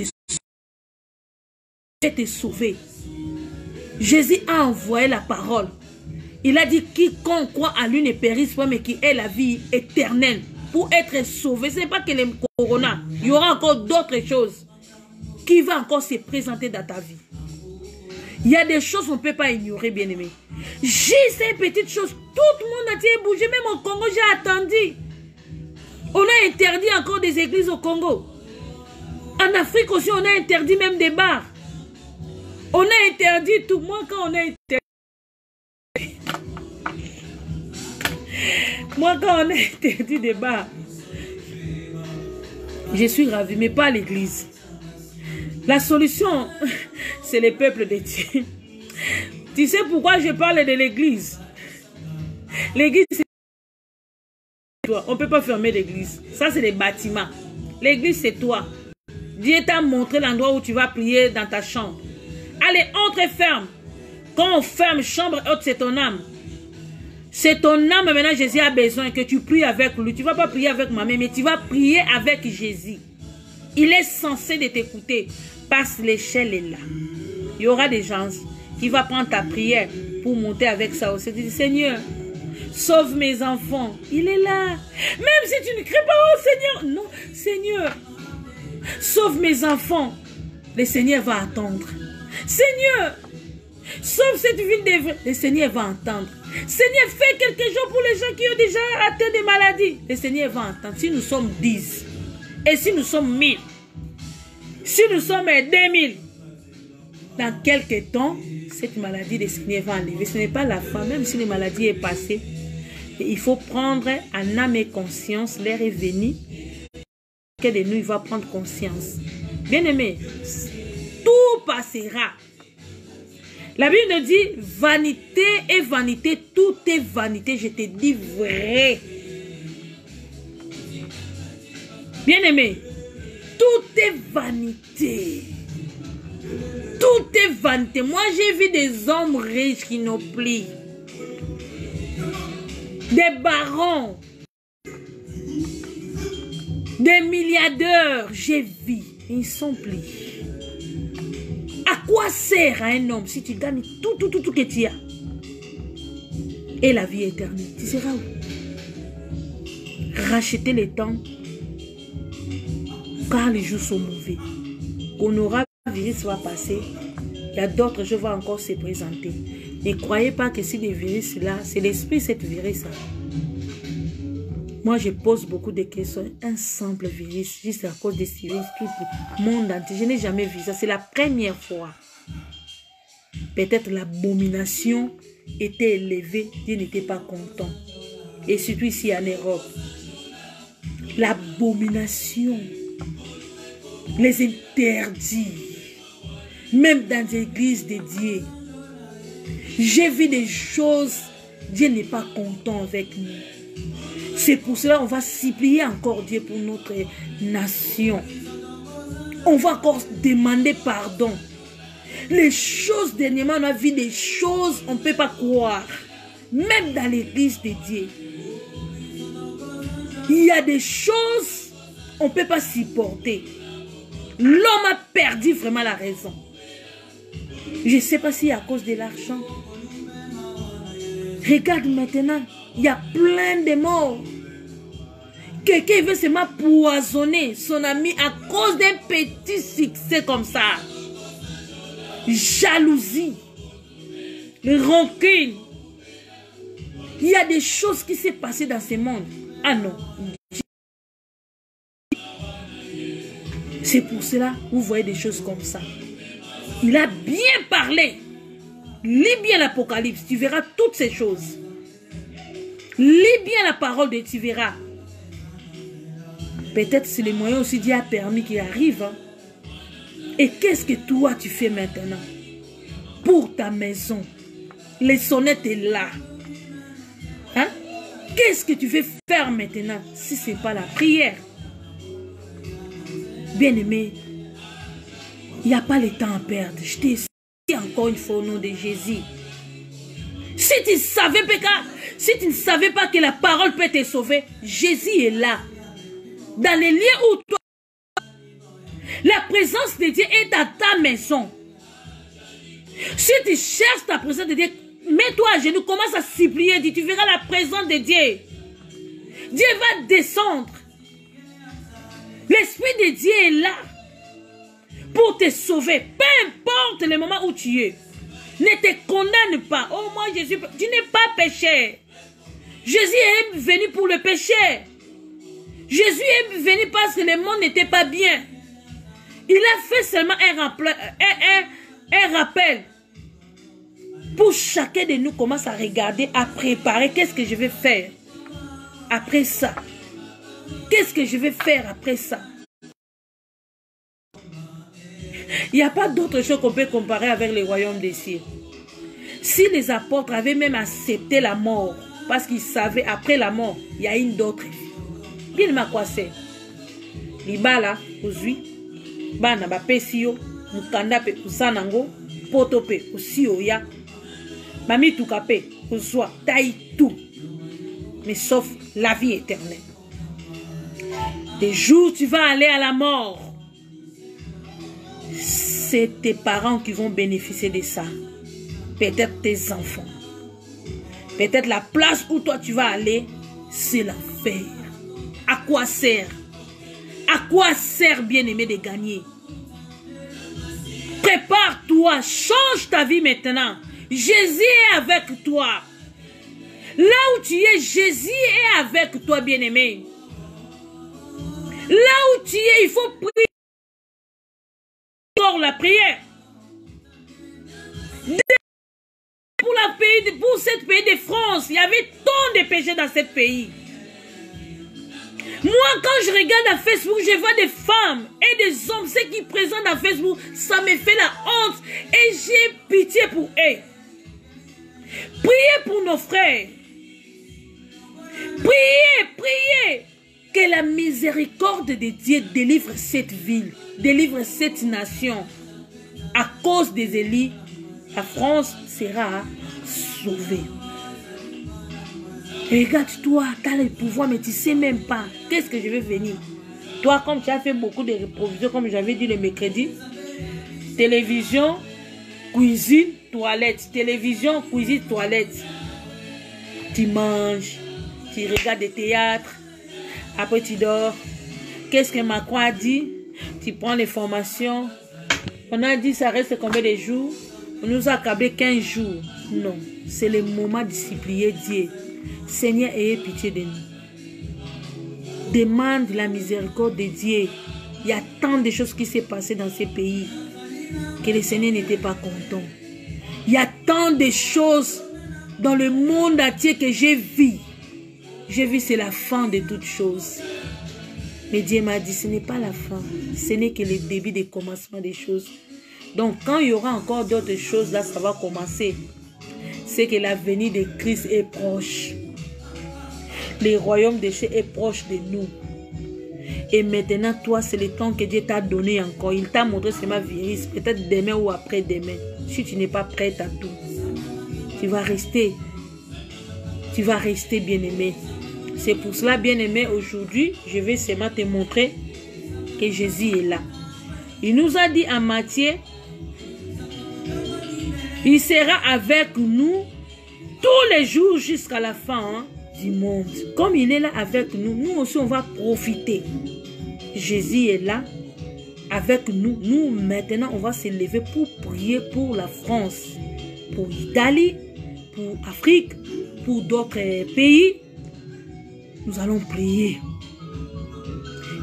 Speaker 2: sauver. Jésus a envoyé la parole. Il a dit, quiconque croit à lui ne périsse pas, mais qui ait la vie éternelle pour être sauvé. Ce n'est pas que le corona. Il y aura encore d'autres choses qui vont encore se présenter dans ta vie. Il y a des choses qu'on ne peut pas ignorer, bien-aimé. Juste une petite chose. Tout le monde a été bougé. Même au Congo, j'ai attendu. On a interdit encore des églises au Congo. En Afrique aussi, on a interdit même des bars. On a interdit tout. Moi, quand on a interdit... Moi, quand on a interdit des bars, je suis ravi, mais pas l'église. La solution, c'est le peuple de Dieu. Tu sais pourquoi je parle de l'église? L'église, c'est... On ne peut pas fermer l'église. Ça, c'est les bâtiments. L'église, c'est toi. Dieu t'a montré l'endroit où tu vas prier dans ta chambre. Allez, entre et ferme. Quand on ferme chambre haute, c'est ton âme. C'est ton âme, maintenant Jésus a besoin que tu pries avec lui. Tu ne vas pas prier avec ma mère, mais tu vas prier avec Jésus. Il est censé de t'écouter parce que l'échelle est là. Il y aura des gens qui vont prendre ta prière pour monter avec ça aussi. Tu dis, Seigneur, sauve mes enfants. Il est là. Même si tu ne cries pas, oh Seigneur. Non, Seigneur, sauve mes enfants. Le Seigneur va attendre. Seigneur, sauve cette ville d'Évry. Le Seigneur va entendre. Seigneur, fais quelque chose pour les gens qui ont déjà atteint des maladies. Le Seigneur va entendre. Si nous sommes 10, et si nous sommes 1000, si nous sommes 2000, dans quelques temps, cette maladie, le Seigneur va enlever. Ce n'est pas la fin, même si la maladie est passée. Il faut prendre en âme et conscience. L'heure est venue. Quel de nous, il va prendre conscience. Bien-aimé, tout passera. La Bible nous dit, vanité et vanité, tout est vanité, je te dis vrai. Bien-aimé, tout est vanité. Tout est vanité. Moi, j'ai vu des hommes riches qui n'ont plus. Des barons. Des milliardaires, j'ai vu. Ils sont plus. À quoi sert à un homme si tu gagnes tout que tu as et la vie éternelle? Tu seras où? Racheter le temps car les jours sont mauvais. On aura le virus va passer. Il y a d'autres choses vont encore se présenter. Ne croyez pas que si les virus là, c'est l'esprit cette virus là. Moi, je pose beaucoup de questions. Un simple virus, juste à cause des virus, tout le monde entier. Je n'ai jamais vu ça. C'est la première fois. Peut-être l'abomination était élevée. Dieu n'était pas content. Et surtout ici en Europe. L'abomination. Les interdits. Même dans les églises de Dieu. J'ai vu des choses, Dieu n'est pas content avec nous. C'est pour cela qu'on va supplier encore Dieu pour notre nation. On va encore demander pardon. Les choses, dernièrement, on a vu des choses, on ne peut pas croire. Même dans l'église de Dieu. Il y a des choses, on ne peut pas supporter. L'homme a perdu vraiment la raison. Je ne sais pas si c'est à cause de l'argent. Regarde maintenant, il y a plein de morts. Quelqu'un veut seulement poisonner son ami à cause d'un petit succès comme ça. Jalousie, rancune. Il y a des choses qui s'est passées dans ce monde. Ah non. C'est pour cela que vous voyez des choses comme ça. Il a bien parlé. Lis bien l'Apocalypse, tu verras toutes ces choses. Lis bien la parole de tu verras. Peut-être c'est les moyens aussi Dieu a permis qu'il arrive. Hein. Et qu'est-ce que toi tu fais maintenant? Pour ta maison. Les sonnettes est là. Hein? Qu'est-ce que tu veux faire maintenant si ce n'est pas la prière? Bien-aimé, il n'y a pas le temps à perdre. Je t'ai dit encore une fois au nom de Jésus. Si tu savais pas, si tu ne savais pas que la parole peut te sauver, Jésus est là. Dans les lieux où toi, la présence de Dieu est à ta maison. Si tu cherches ta présence de Dieu, mets-toi à genoux, commence à supplier, tu verras la présence de Dieu. Dieu va descendre. L'Esprit de Dieu est là pour te sauver. Peu importe le moment où tu es. Ne te condamne pas. Oh, moi, Jésus, tu n'es pas péché. Jésus est venu pour le péché. Jésus est venu parce que le monde n'était pas bien. Il a fait seulement un rappel. Pour chacun de nous, commence à regarder, à préparer. Qu'est-ce que je vais faire après ça? Qu'est-ce que je vais faire après ça? Il n'y a pas d'autre chose qu'on peut comparer avec le royaume des cieux. Si les apôtres avaient même accepté la mort, parce qu'ils savaient après la mort, il y a une autre vie. Bien ma quoi c'est. Libala, aujourd'hui, bana ba pesio, mukanda pe usanango, poto pe usioya, mami tukape, uswa, taille tout. Mais sauf la vie éternelle. Des jours tu vas aller à la mort. C'est tes parents qui vont bénéficier de ça. Peut-être tes enfants. Peut-être la place où toi tu vas aller, c'est l'enfer. À quoi sert? À quoi sert, bien-aimé, de gagner? Prépare-toi, change ta vie maintenant. Jésus est avec toi. Là où tu es, Jésus est avec toi, bien-aimé. Là où tu es, il faut prier. Pour la prière. Pour ce pays de France, il y avait tant de péchés dans ce pays. Moi, quand je regarde à Facebook, je vois des femmes et des hommes, ceux qui présentent à Facebook, ça me fait la honte et j'ai pitié pour eux. Priez pour nos frères. Priez que la miséricorde de Dieu délivre cette ville, délivre cette nation. À cause des élus, la France sera sauvée. Regarde-toi, tu as le pouvoir, mais tu ne sais même pas. Qu'est-ce que je vais venir? Toi, comme tu as fait beaucoup de provisions, comme j'avais dit le mercredi, télévision, cuisine, toilette. Télévision, cuisine, toilette. Tu manges, tu regardes des théâtres, après tu dors. Qu'est-ce que Macron a dit? Tu prends les formations. On a dit ça reste combien de jours? On nous a accablé 15 jours. Non, c'est le moment de supplier Dieu. Seigneur, ayez pitié de nous. Demande la miséricorde de Dieu. Il y a tant de choses qui s'est passées dans ces pays que le Seigneur n'était pas content. Il y a tant de choses dans le monde entier que j'ai vu. J'ai vu c'est la fin de toutes choses. Mais Dieu m'a dit ce n'est pas la fin. Ce n'est que le début des commencements des choses. Donc quand il y aura encore d'autres choses, là ça va commencer. c'est que la venue de Christ est proche. Le royaume des cieux est proche de nous. Et maintenant, toi, c'est le temps que Dieu t'a donné encore. Il t'a montré seulement virus, peut-être demain ou après-demain. Si tu n'es pas prête à tout, tu vas rester. Tu vas rester bien-aimé. C'est pour cela, bien-aimé, aujourd'hui, je vais seulement te montrer que Jésus est là. Il nous a dit en Matthieu, il sera avec nous tous les jours jusqu'à la fin du monde. Comme il est là avec nous, nous aussi on va profiter. Jésus est là avec nous. Nous maintenant on va se lever pour prier pour la France, pour l'Italie, pour l'Afrique, pour d'autres pays. Nous allons prier.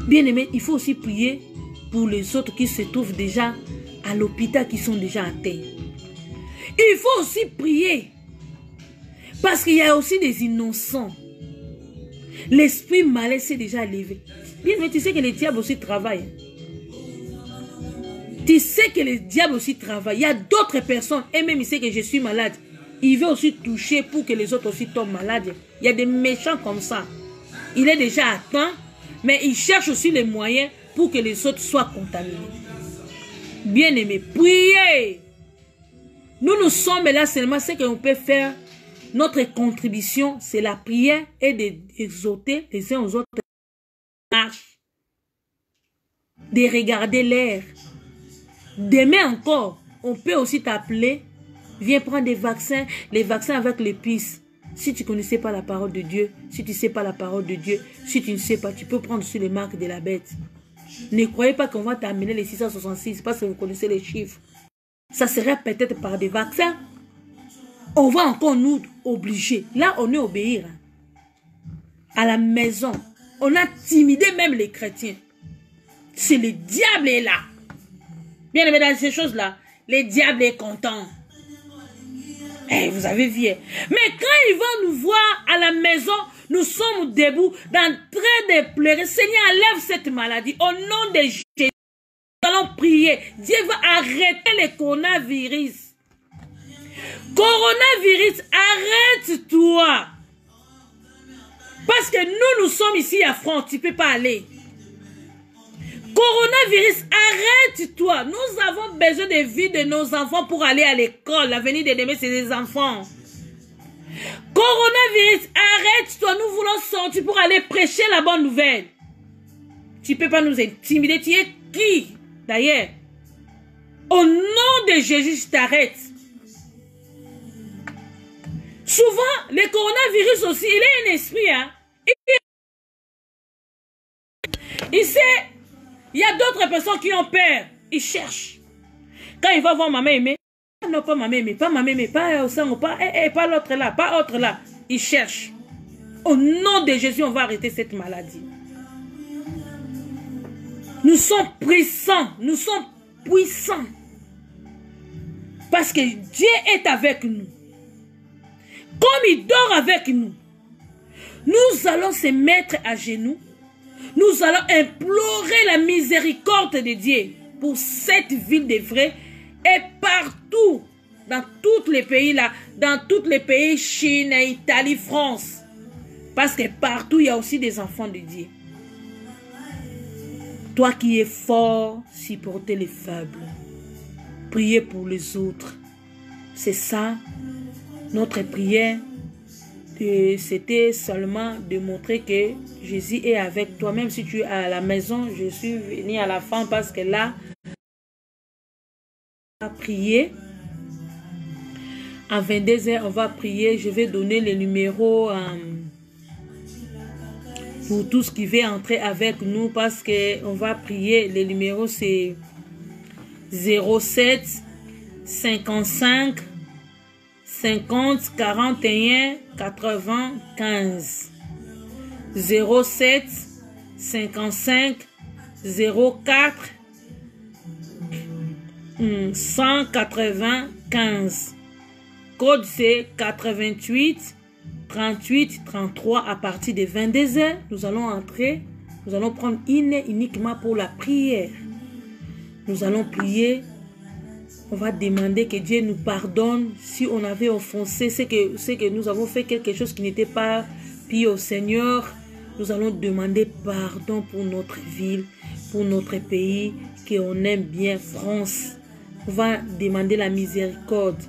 Speaker 2: Bien aimé, il faut aussi prier pour les autres qui se trouvent déjà à l'hôpital, qui sont déjà à terre. Il faut aussi prier parce qu'il y a aussi des innocents. L'esprit malin s'est déjà levé. Bien, mais tu sais que le diable aussi travaille. Tu sais que le diable aussi travaille. Il y a d'autres personnes, et même il sait que je suis malade. Il veut aussi toucher pour que les autres aussi tombent malades. Il y a des méchants comme ça. Il est déjà atteint, mais il cherche aussi les moyens pour que les autres soient contaminés. Bien aimé, priez. Nous sommes là seulement, ce qu'on peut faire. Notre contribution, c'est la prière et d'exhorter les uns aux autres. Marche. De regarder l'air. Demain encore, on peut aussi t'appeler. Viens prendre des vaccins. Les vaccins avec les puces. Si tu ne connaissais pas la parole de Dieu, si tu ne sais pas la parole de Dieu, si tu ne sais pas, tu peux prendre sur les marques de la bête. Ne croyez pas qu'on va t'amener les 666 parce que vous connaissez les chiffres. Ça serait peut-être par des vaccins. On va encore nous obliger. Là, on est obéir. À la maison, on a timidé même les chrétiens. C'est le diable est là. Bien aimé, dans ces choses-là, le diable est content. Eh, vous avez vu. Mais quand il va nous voir à la maison, nous sommes debout, dans train de pleurer. Seigneur, enlève cette maladie. Au nom de Jésus, nous allons prier. Dieu va arrêter le coronavirus. Coronavirus, arrête-toi. Parce que nous sommes ici à France, tu ne peux pas aller. Coronavirus, arrête-toi. Nous avons besoin de vie de nos enfants pour aller à l'école. L'avenir de demain, c'est des enfants. Coronavirus, arrête-toi. Nous voulons sortir pour aller prêcher la bonne nouvelle. Tu ne peux pas nous intimider. Tu es qui, d'ailleurs? Au nom de Jésus, je t'arrête. Souvent, le coronavirus aussi, il est un esprit. Hein? Il sait... Il y a d'autres personnes qui ont peur. Ils cherchent. Quand il va voir maman aimée, non, pas maman aimée, pas maman aimée, pas pas l'autre là, pas l'autre là. Ils cherchent. Au nom de Jésus, on va arrêter cette maladie. Nous sommes puissants. Nous sommes puissants. Parce que Dieu est avec nous. Comme il dort avec nous, nous allons se mettre à genoux. Nous allons implorer la miséricorde de Dieu pour cette ville de vrai et partout, dans tous les pays là, dans tous les pays, Chine, Italie, France. Parce que partout, il y a aussi des enfants de Dieu. Toi qui es fort, supportez les faibles. Priez pour les autres. C'est ça, notre prière. C'était seulement de montrer que Jésus est avec toi. Même si tu es à la maison, je suis venu à la fin parce que là, on va prier. À 22h, on va prier. Je vais donner les numéros pour tous qui veulent entrer avec nous parce qu'on va prier. Les numéros, c'est 07 55 50 41 95 07 55 04 195. Code c'est 88 38 33. À partir de 22h, nous allons entrer. Nous allons prendre uniquement pour la prière. Nous allons prier. On va demander que Dieu nous pardonne si on avait offensé, c'est que nous avons fait quelque chose qui n'était pas pire au Seigneur. Nous allons demander pardon pour notre ville, pour notre pays, qu'on aime bien, France. On va demander la miséricorde,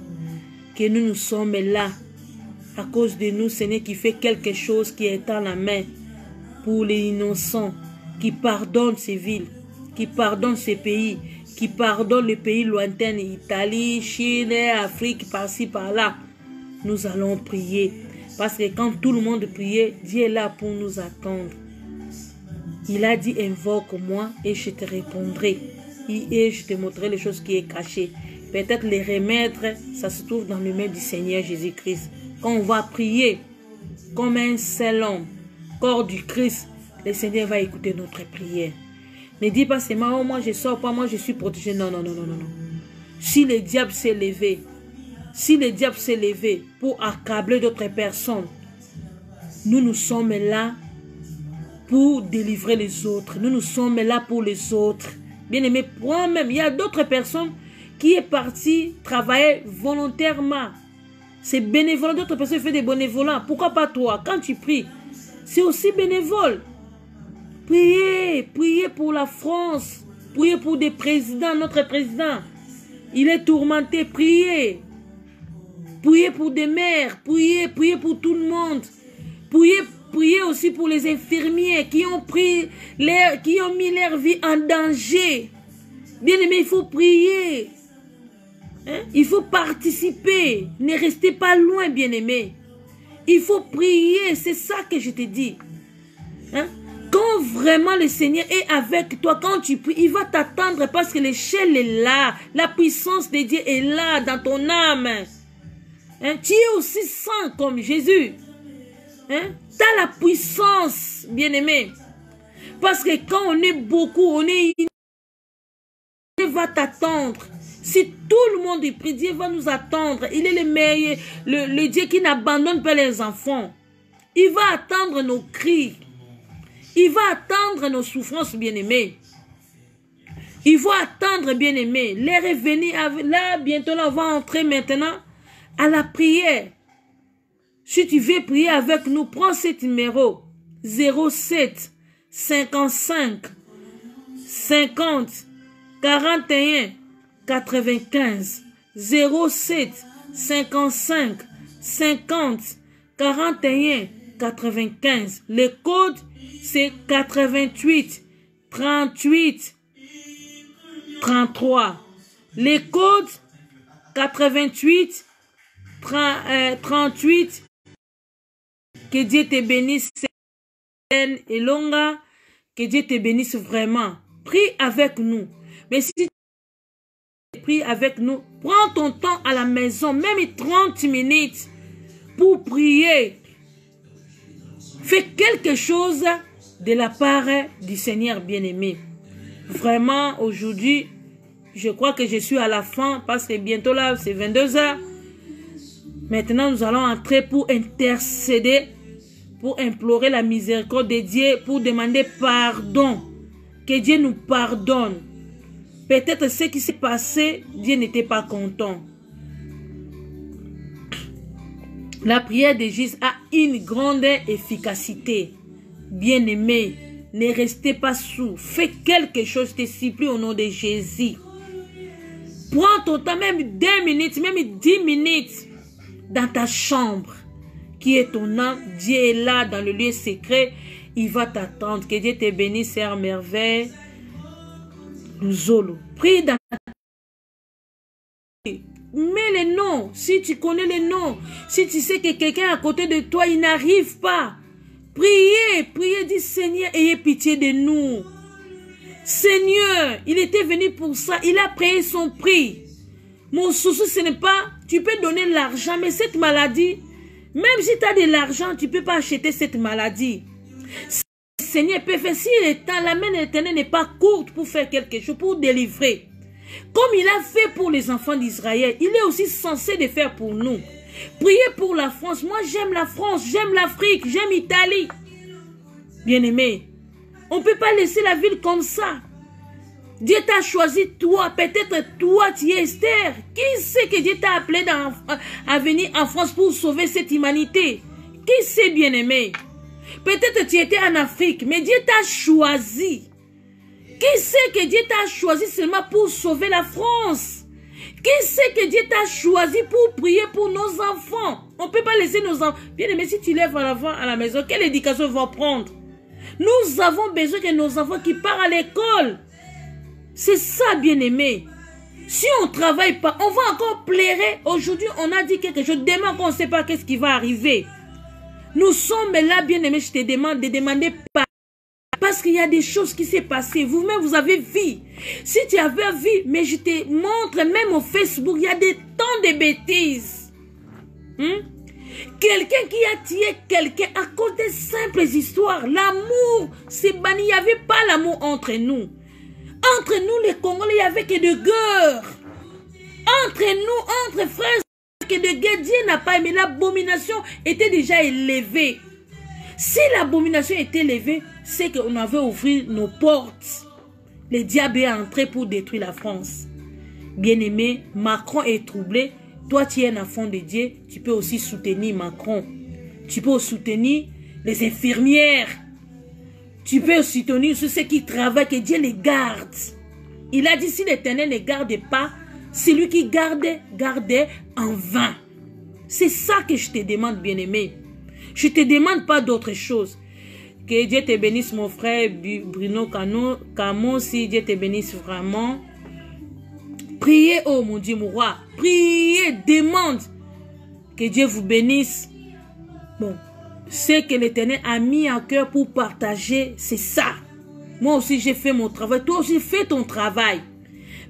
Speaker 2: que nous sommes là, à cause de nous, Seigneur, qui fait quelque chose qui est dans la main pour les innocents, qui pardonne ces villes, qui pardonne ces pays, qui pardonne les pays lointains, Italie, Chine, Afrique, par-ci, par-là. Nous allons prier. Parce que quand tout le monde priait, Dieu est là pour nous attendre. Il a dit, invoque-moi et je te répondrai. Et je te montrerai les choses qui sont cachées. Peut-être les remèdes, ça se trouve dans les mains du Seigneur Jésus-Christ. Quand on va prier comme un seul homme, corps du Christ, le Seigneur va écouter notre prière. Ne dis pas seulement, oh, moi je sors pas, moi je suis protégé. Non, non, non, non, non, non. Si le diable s'est levé, pour accabler d'autres personnes, nous sommes là pour délivrer les autres. Nous sommes là pour les autres. Bien aimé, moi-même, il y a d'autres personnes qui sont parties travailler volontairement. C'est bénévole. D'autres personnes font des bénévolats. Pourquoi pas toi? Quand tu pries, c'est aussi bénévole. Priez pour la France. Priez pour des présidents. Notre président, il est tourmenté. Priez pour des mères. Priez pour tout le monde. Priez aussi pour les infirmiers qui ont mis leur vie en danger. Bien aimé, il faut prier. Hein? Il faut participer. Ne restez pas loin, bien aimé. Il faut prier. C'est ça que je te dis. Hein? Quand vraiment le Seigneur est avec toi, quand tu pries, il va t'attendre parce que l'échelle est là. La puissance de Dieu est là dans ton âme. Hein? Tu es aussi saint comme Jésus. Hein? Tu as la puissance, bien-aimé. Parce que quand on est beaucoup, Dieu va t'attendre. Si tout le monde prie, Dieu va nous attendre. Il est le meilleur, le Dieu qui n'abandonne pas les enfants. Il va attendre nos cris. Il va attendre nos souffrances, bien-aimés. Il va attendre, bien-aimés. L'heure est venue. Là, bientôt, là, on va entrer maintenant à la prière. Si tu veux prier avec nous, prends ce numéro 07 55 50 41 95 07 55 50 41 95. Le code, c'est 88 38 33. Le code, 88 38. Que Dieu te bénisse, et longa. Que Dieu te bénisse vraiment. Prie avec nous. Mais si tu pries avec nous, prends ton temps à la maison, même 30 minutes, pour prier. Fais quelque chose de la part du Seigneur bien-aimé. Vraiment, aujourd'hui, je crois que je suis à la fin, parce que bientôt là, c'est 22 h. Maintenant, nous allons entrer pour intercéder, pour implorer la miséricorde de Dieu, pour demander pardon. Que Dieu nous pardonne. Peut-être ce qui s'est passé, Dieu n'était pas content. La prière de Jésus a une grande efficacité. Bien-aimé, ne restez pas sourds. Fais quelque chose, je te supplie au nom de Jésus. Prends ton temps, même 2 minutes, même 10 minutes, dans ta chambre, qui est ton âme. Dieu est là dans le lieu secret. Il va t'attendre. Que Dieu te bénisse, sœur merveille. Zolo. Prie dans ta... Mets les noms. Si tu connais les noms. Si tu sais que quelqu'un à côté de toi, il n'arrive pas. Priez, dis Seigneur, ayez pitié de nous. Seigneur, il était venu pour ça. Il a payé son prix. Mon souci, ce n'est pas... Tu peux donner l'argent, mais cette maladie, même si tu as de l'argent, tu ne peux pas acheter cette maladie. Seigneur peut faire, si la main éternelle n'est pas courte pour faire quelque chose, pour délivrer. Comme il a fait pour les enfants d'Israël, il est aussi censé de faire pour nous. Priez pour la France. Moi, j'aime la France, j'aime l'Afrique, j'aime l'Italie. Bien-aimé, on ne peut pas laisser la ville comme ça. Dieu t'a choisi toi. Peut-être toi, tu es Esther. Qui sait que Dieu t'a appelé à venir en France pour sauver cette humanité? Qui sait, bien-aimé? Peut-être tu étais en Afrique, mais Dieu t'a choisi. Qui sait que Dieu t'a choisi seulement pour sauver la France? Qui sait que Dieu t'a choisi pour prier pour nos enfants? On ne peut pas laisser nos enfants. Bien-aimé, si tu lèves un enfant à la maison, quelle éducation vont prendre? Nous avons besoin que nos enfants qui partent à l'école. C'est ça, bien-aimé. Si on ne travaille pas, on va encore pleurer. Aujourd'hui, on a dit quelque chose. Demain, on ne sait pas qu'est-ce qui va arriver. Nous sommes là, bien-aimés. Je te demande de demander pas. Parce qu'il y a des choses qui s'est passées. Vous-même, vous avez vu. Si tu avais vu, mais je te montre, même au Facebook, il y a des temps de bêtises. Quelqu'un qui a tué quelqu'un à cause de simples histoires. L'amour, c'est banni. Il n'y avait pas l'amour entre nous. Entre nous, les Congolais, il n'y avait que de guerre. Entre nous, entre frères, que de guerre, Dieu n'a pas aimé. L'abomination était déjà élevée. Si l'abomination était élevée, c'est qu'on avait ouvert nos portes. Le diable est entré pour détruire la France. Bien-aimé, Macron est troublé. Toi, tu es un enfant de Dieu. Tu peux aussi soutenir Macron. Tu peux soutenir les infirmières. Tu peux soutenir ceux qui travaillent, que Dieu les garde. Il a dit, si l'Éternel ne garde pas, c'est lui qui garde en vain. C'est ça que je te demande, bien-aimé. Je ne te demande pas d'autre chose. Que Dieu te bénisse, mon frère Bruno Camon, si Dieu te bénisse vraiment. Priez, oh mon Dieu, mon roi. Priez, demande que Dieu vous bénisse. Bon, ce que l'Éternel a mis en cœur pour partager, c'est ça. Moi aussi, j'ai fait mon travail. Toi aussi, fais ton travail.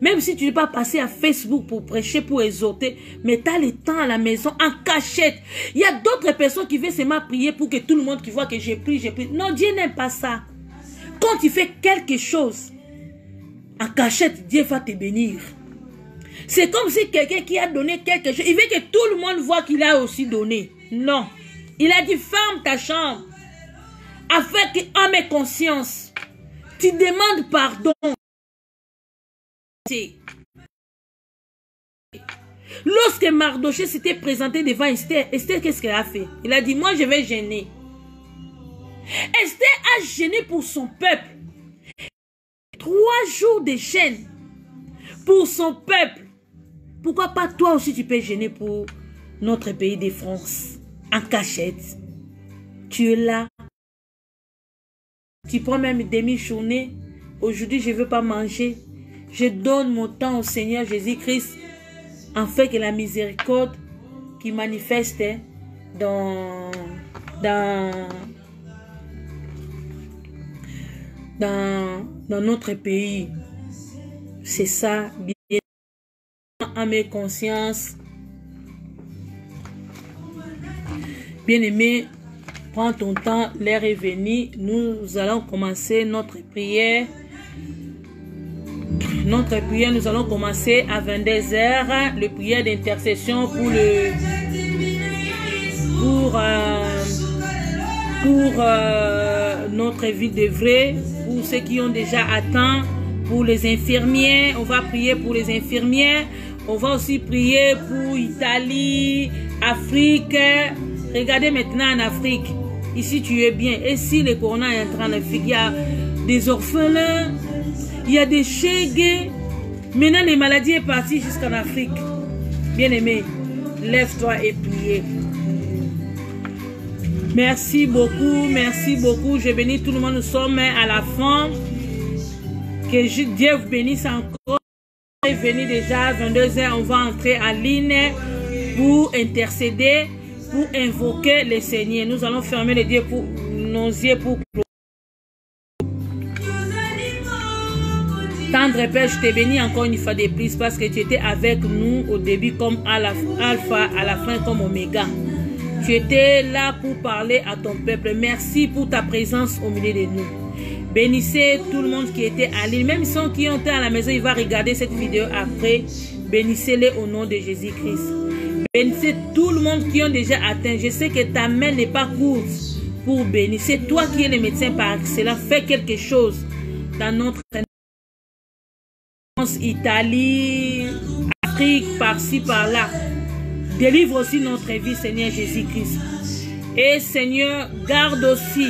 Speaker 2: Même si tu n'es pas passé à Facebook pour prêcher, pour exhorter, mais tu as le temps à la maison en cachette. Il y a d'autres personnes qui veulent seulement prier pour que tout le monde qui voit que j'ai prié, j'ai prié. Non, Dieu n'aime pas ça. Quand tu fais quelque chose en cachette, Dieu va te bénir. C'est comme si quelqu'un qui a donné quelque chose, il veut que tout le monde voit qu'il a aussi donné. Non. Il a dit, ferme ta chambre. Afin que, âme et conscience, tu demandes pardon. Lorsque Mardoché s'était présenté devant Esther, Esther, qu'est-ce qu'elle a fait? Il a dit, moi je vais gêner. Esther a gêné pour son peuple. 3 jours de gêne pour son peuple. Pourquoi pas toi aussi tu peux gêner pour notre pays de France? En cachette. Tu es là. Tu prends même demi-journée. Aujourd'hui, je ne veux pas manger. Je donne mon temps au Seigneur Jésus-Christ, afin que la miséricorde qui manifeste dans notre pays. C'est ça, bien à mes consciences. Bien-aimé, prends ton temps, l'heure est venue. Nous allons commencer notre prière. Notre prière, nous allons commencer à 22h, le prière d'intercession pour notre vie de vrai, pour ceux qui ont déjà atteint, pour les infirmières. On va prier pour les infirmières. On va aussi prier pour Italie, Afrique. Regardez maintenant en Afrique. Ici, tu es bien. Et si le corona est entré en Afrique, il y a des orphelins. Il y a des chégués. Maintenant, les maladies sont parties jusqu'en Afrique. Bien-aimé, lève-toi et prie. Merci beaucoup, merci beaucoup. Je bénis tout le monde. Nous sommes à la fin. Que Dieu vous bénisse encore. On est venu déjà à 22h. On va entrer en ligne pour intercéder, pour invoquer le Seigneur. Nous allons fermer les yeux pour nos yeux pour Tendre Père, je te bénis encore une fois de plus parce que tu étais avec nous au début comme Alpha, à la fin comme Oméga. Tu étais là pour parler à ton peuple. Merci pour ta présence au milieu de nous. Bénissez tout le monde qui était en ligne. Même ceux qui ont été à la maison, ils vont regarder cette vidéo après. Bénissez-les au nom de Jésus-Christ. Bénissez tout le monde qui ont déjà atteint. Je sais que ta main n'est pas courte pour bénir. C'est toi qui es le médecin par excellence. Fais quelque chose dans notre France, Italie, Afrique, par-ci, par-là. Délivre aussi notre vie, Seigneur Jésus-Christ. Et Seigneur, garde aussi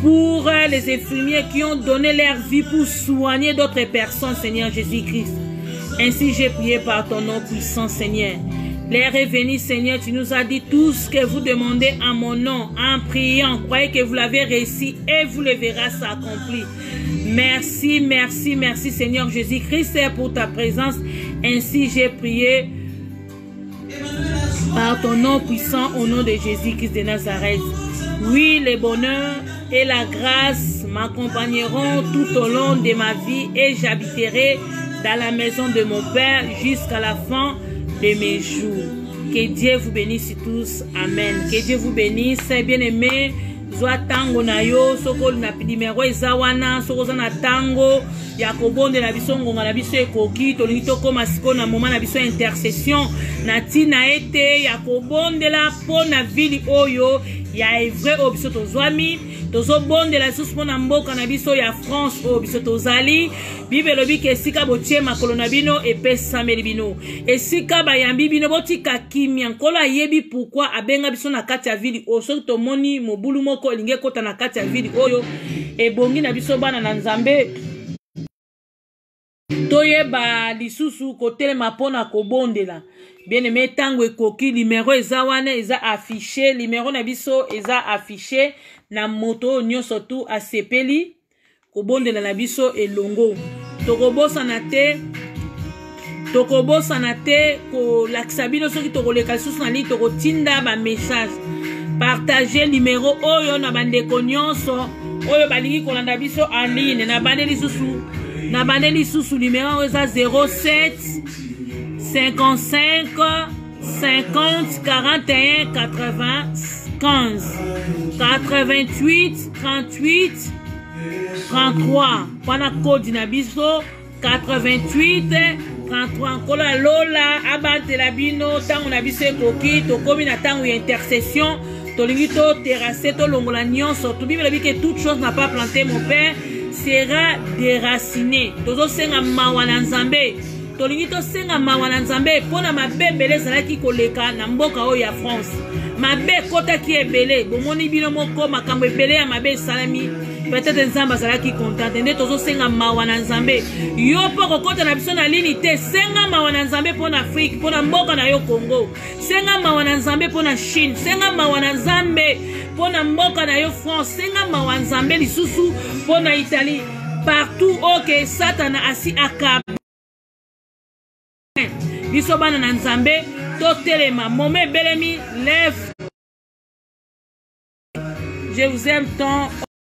Speaker 2: pour les infirmiers qui ont donné leur vie pour soigner d'autres personnes, Seigneur Jésus-Christ. Ainsi j'ai prié par ton nom puissant, Seigneur. L'heure est venue, Seigneur, tu nous as dit tout ce que vous demandez en mon nom, en priant. Croyez que vous l'avez réussi et vous le verrez s'accomplir. Merci, merci, merci, Seigneur Jésus-Christ, pour ta présence. Ainsi j'ai prié par ton nom puissant au nom de Jésus-Christ de Nazareth. Oui, le bonheur et la grâce m'accompagneront tout au long de ma vie et j'habiterai dans la maison de mon Père jusqu'à la fin de mes jours. Que Dieu vous bénisse tous. Amen. Que Dieu vous bénisse. Bien-aimés, Zwa tango na yo soko na numéro ezawana soko na tango ya kobonde na biso ngonga na biso ekoki tolingi tokoma siko na moment na biso intercession na tina ete ya kobonde la po na vili oyo ya evre o biso tozwami tozobonde la susu na mboka na biso ya France o biso tozali Bible lobi ke esika botie makolo na bino epesameli bino esika bayambi bino botika kimia nkolo ayebi pourquoi abenga biso na kati ya vili o soki tomoni mobulu moko elingi kota na kati ya vili oyo ebongi na biso bana na Nzambe toyeba lisusu kotelema mpona kobondela bien-aimé tango ekoki numéro eza wana eza affiché numéro na biso eza affiché na moto nyonso tu asepeli kobondela na biso elongo tokobosana te kolakisa bino soki tokoleka lisusu na lini tokotinda ba message partager numéro oyo na bandeko nyonso oyo balingi kolanda biso en ligne na bande lisusu numéro eza 07 55 50 41 95 88 38 33 pana code na biso 88 33 kola lola abatela bino tango na biso ekoki tokomi na tango ya intercession tolingi to terrasser to longola nyonso to Bible dit que toute chose n'a pas planté mon père sera déraciné tozo senga mawa na Nzambe tolingi to senga mawa na Nzambe pona mabebele ezalaki koleka na mboka oyo ya France mabe kota ki ebele bomoni bino moko makambo ebele ya mabe salami peut-être Nzambe azalaki content nde tozo senga mawa na Nzambe yo poko kota na biso na lini te senga mawa na Nzambe pona Afrique pona mboka na yo Congo senga mawa na Nzambe pona Chine senga mawa na Nzambe pona mboka na yo France senga mawa na Nzambe lisusu pona Italie partout oke Satana asi akaba biso bana na Nzambe totelema mome belemi lève. Je vous aime tant.